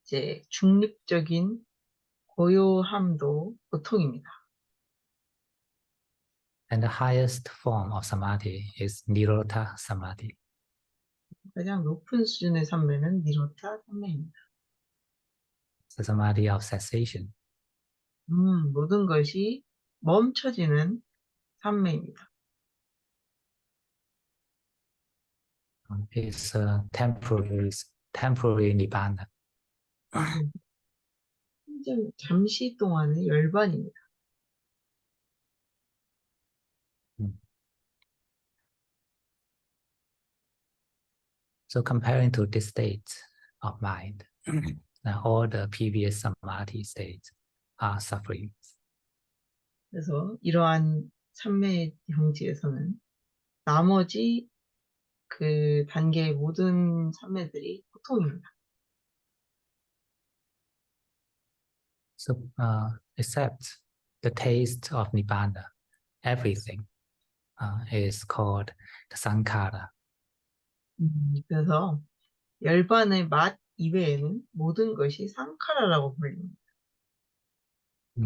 이제 중립적인 고요함도 고통입니다. And the highest form of samadhi is nirodha samadhi. 가장 높은 수준의 삼매는 니로타 삼매입니다. The samadhi of cessation. 모든 것이 멈춰지는 삼매입니다. It's a temporary nibbana. 잠시 동안의 열반입니다. So comparing to this state of mind, all the previous samadhi states are suffering. 그래서 이러한 삼매의 경지에서는 나머지 그 단계의 모든 삼매들이 고통입니다. So except the taste of nibbana, everything is called the sankhara. 그래서 열반의 맛 이외에는 모든 것이 상카라라고 불립니다.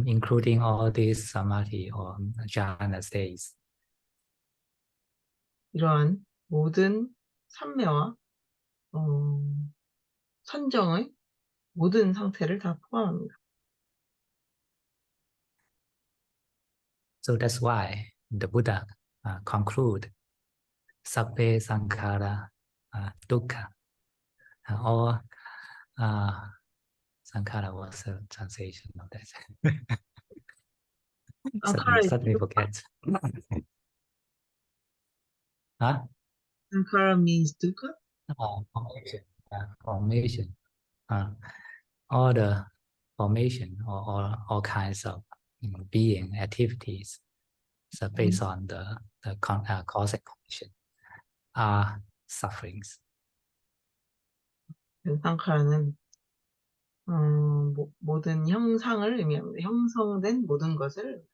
Including all these samadhi or jhana states. 이러한 모든 삼매와 선정의 모든 상태를 다 포함합니다. So that's why the Buddha conclude sabbe sankhara dukkha. All sankhara was a translation of that. Suddenly forget. Huh? Sankara means dukkha? Formation. Formation. All the formation or all kinds of being activities, so based on the cause and condition, are sufferings. 상카라는 모든 형상을 의미합니다. 형성된 모든 것을.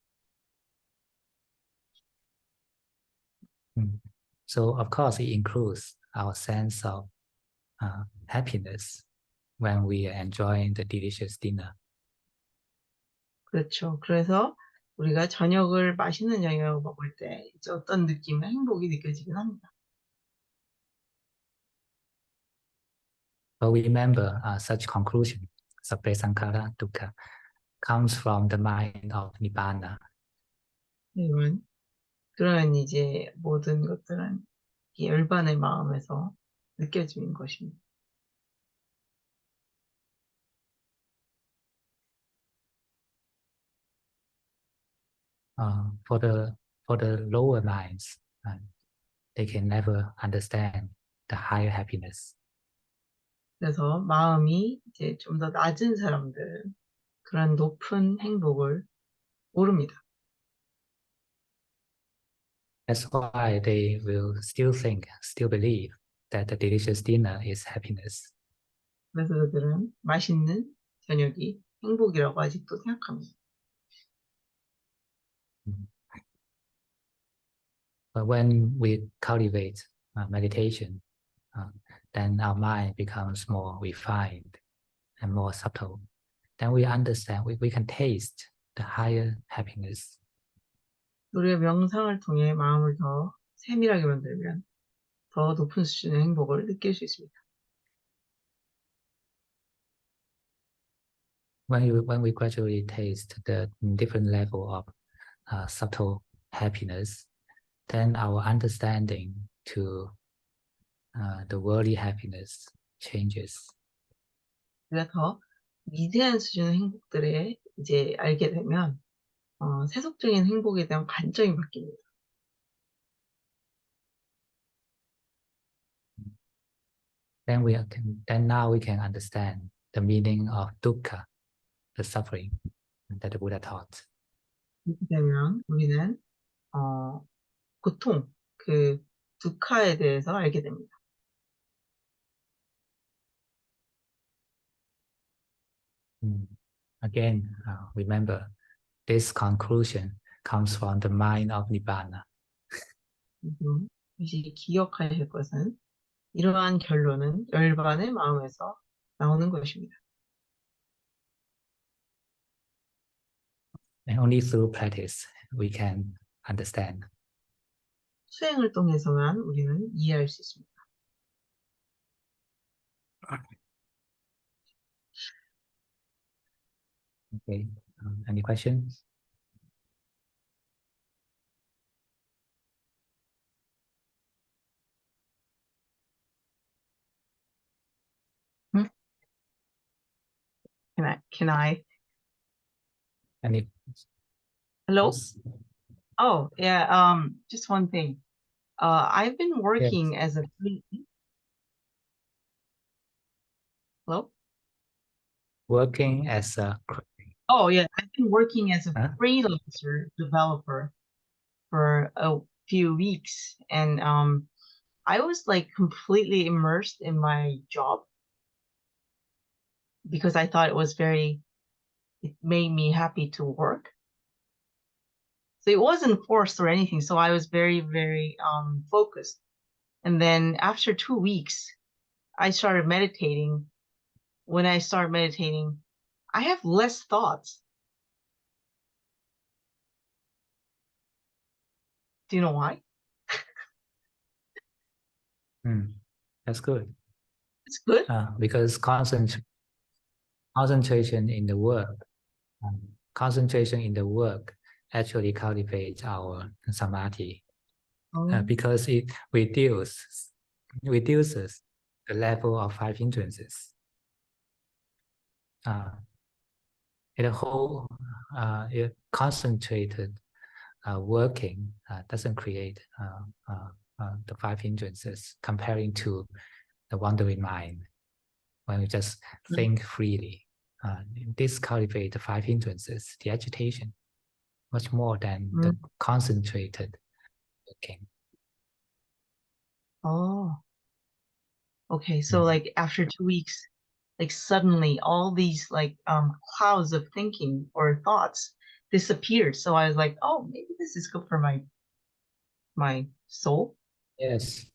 So of course it includes our sense of happiness when we are enjoying the delicious dinner. 그렇죠. 그래서 우리가 저녁을 맛있는 저녁을 먹을 때 이제 어떤 느낌의 행복이 느껴지긴 합니다. But we remember such conclusion, sabbe sankhara dukkha, comes from the mind of nibbana. 그런 이제 모든 것들은 이 열반의 마음에서 느껴지는 것입니다. For the lower minds, they can never understand the higher happiness. 그래서 마음이 이제 좀 더 낮은 사람들은 그런 높은 행복을 모릅니다. That's why they will still think, still believe that the delicious dinner is happiness. 그래서 그들은 맛있는 저녁이 행복이라고 아직도 생각합니다. But when we cultivate meditation, then our mind becomes more refined and more subtle. Then we understand, we can taste the higher happiness. 우리의 명상을 통해 마음을 더 세밀하게 만들면 더 높은 수준의 행복을 느낄 수 있습니다. When we gradually taste the different level of subtle happiness, then our understanding to the worldly happiness changes. 우리가 더 미세한 수준의 행복들에 이제 알게 되면 세속적인 행복에 대한 관점이 바뀝니다. Then now we can understand the meaning of dukkha, the suffering that the Buddha taught. 이렇게 되면 우리는 고통, 그 두카에 대해서 알게 됩니다. Again, remember, this conclusion comes from the mind of Nibbana. 다시 기억하실 것은 이러한 결론은 열반의 마음에서 나오는 것입니다. And only through practice we can understand. 수행을 통해서만 우리는 이해할 수 있습니다. Okay. Any questions? Can I? Any? Hello? Yes. Oh, yeah. Just one thing. I've been working Yes. as a Hello? Working as a Oh, yeah. I've been working as a Huh? freelancer developer for a few weeks, and I was like completely immersed in my job because I thought it made me happy to work. So it wasn't forced or anything. So I was very, very focused. And then after 2 weeks, I started meditating. When I started meditating, I have less thoughts. Do you know why? That's good. It's good. Because concentration in the work actually cultivates our samadhi, because it reduces the level of 5 hindrances. Concentrated working doesn't create the 5 hindrances comparing to the wandering mind. When we just think freely, this cultivates the 5 hindrances, the agitation, much more than the concentrated working. Oh, okay. So like after 2 weeks, like suddenly all these like clouds of thinking or thoughts disappeared. So I was like, oh, maybe this is good for my soul. Yes.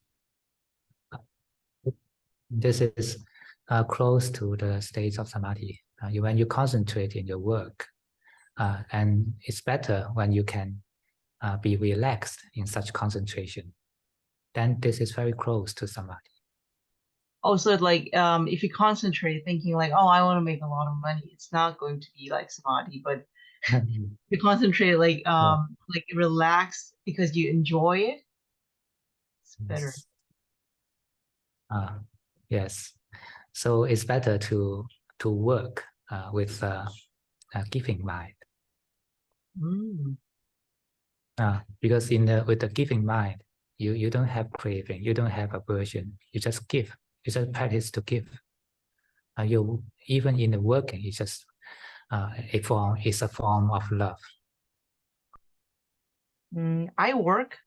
This is close to the states of samadhi. When you concentrate in your work, and it's better when you can be relaxed in such concentration. Then this is very close to samadhi. Also, like if you concentrate thinking like, oh, I want to make a lot of money, it's not going to be like samadhi. But you concentrate like relax because you enjoy it, it's better. Yes. So it's better to work with a giving mind. Because with the giving mind, you don't have craving, you don't have aversion. You just give. You just practice to give. You even in the working, it's just it's a form of love. I work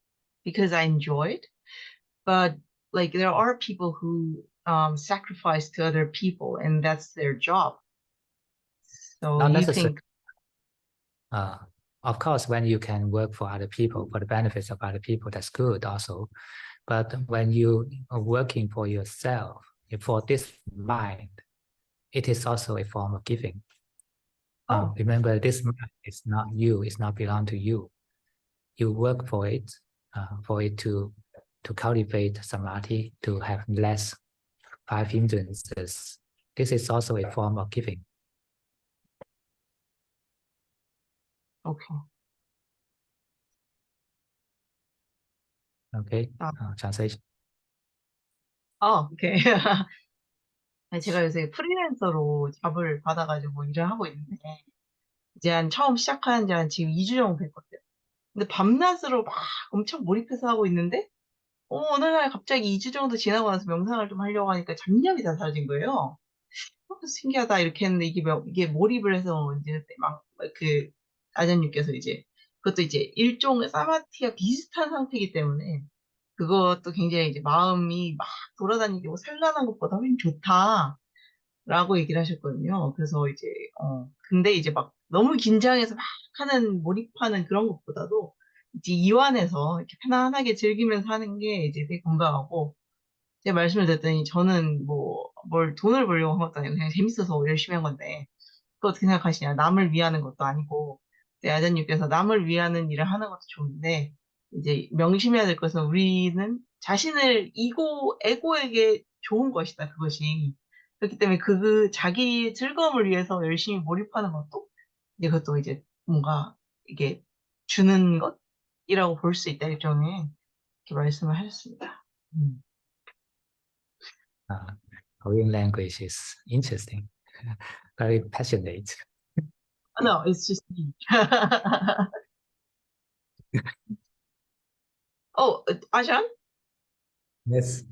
because I enjoy it, but like there are people who sacrifice to other people, and that's their job. So Not you necessarily. think, Of course, when you can work for other people, for the benefits of other people, that's good also. But when you are working for yourself, for this mind, it is also a form of giving. Remember, this mind is not you, it's not belong to you. You work for it to cultivate samadhi, to have less 5 hindrances. This is also a form of giving. okay. Okay, translation. 오케이. 아니, 제가 요새 프리랜서로 잡을 받아가지고 일을 하고 있는데, 이제 처음 시작한 지 한 지금 2주 정도 됐거든요. 근데 밤낮으로 막 엄청 몰입해서 하고 있는데, 어느 날 갑자기 2주 정도 지나고 나서 명상을 좀 하려고 하니까 잡념이 다 사라진 거예요. 신기하다 이렇게 했는데 이게 몰입을 해서 이제 그때 막그 아전유께서 이제 그것도 이제 일종의 사마티와 비슷한 상태이기 때문에 그것도 굉장히 이제 마음이 막 돌아다니고 산란한 것보다 훨씬 좋다라고 얘기를 하셨거든요. 그래서 이제 근데 이제 막 너무 긴장해서 막 하는 몰입하는 그런 것보다도 이제 이완해서 이렇게 편안하게 즐기면서 하는 게 이제 되게 건강하고 제가 말씀을 드렸더니 저는 뭐 뭘 돈을 벌려고 한 것도 아니고 그냥 재밌어서 열심히 한 건데 그거 어떻게 생각하시냐? 남을 위하는 것도 아니고 아전님께서 남을 위하는 일을 하는 것도 좋은데 이제 명심해야 될 것은 우리는 자신을 에고에게 좋은 것이다 그것이 그렇기 때문에 그 자기 즐거움을 위해서 열심히 몰입하는 것도 이제 그것도 이제 뭔가 이게 주는 것이라고 볼 수 있다 일종의 이렇게 말씀을 하셨습니다. Korean language is interesting, very passionate. No, it's just me. Ajahn, Yes.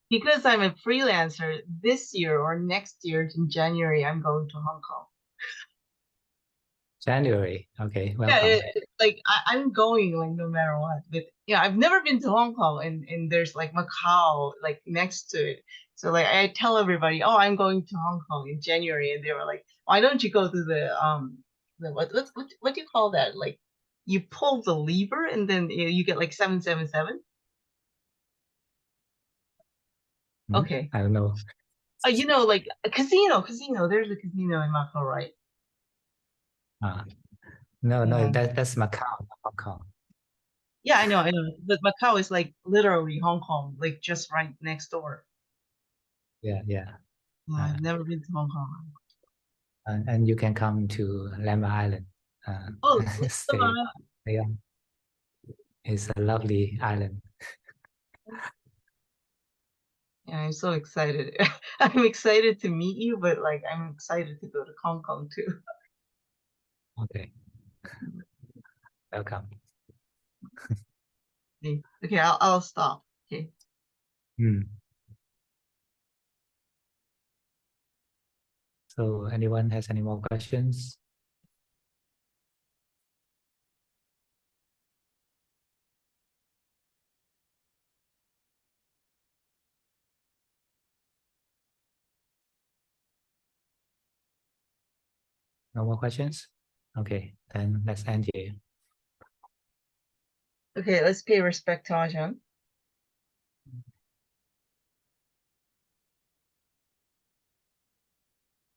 because I'm a freelancer, this year or next year in January, I'm going to Hong Kong. January. Okay, welcome. Yeah, like I'm going like no matter what. But yeah, I've never been to Hong Kong, and there's like Macau like next to it. So like I tell everybody, oh, I'm going to Hong Kong in January, and they were like, why don't you go to what do you call that? Like you pull the lever and then you get like 777. Okay. I don't know. Like a casino. There's a casino in Macau, right? No, Yeah. that's Macau, not Hong Kong. Yeah, I know. But Macau is like literally Hong Kong, like just right next door. Yeah. I've never been to Hong Kong. And you can come to Lamma Island. Stay. Yeah. It's a lovely island. Yeah, I'm so excited. I'm excited to meet you, but like I'm excited to go to Hong Kong too. Okay. Welcome. Okay, I'll stop. Okay. So anyone has any more questions? No more questions? Okay, then let's end here. Okay, let's pay respect to Ajahn.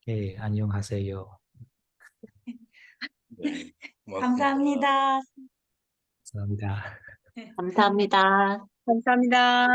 예, 안녕하세요. 네, 고맙습니다. 감사합니다. 감사합니다. 감사합니다. 감사합니다.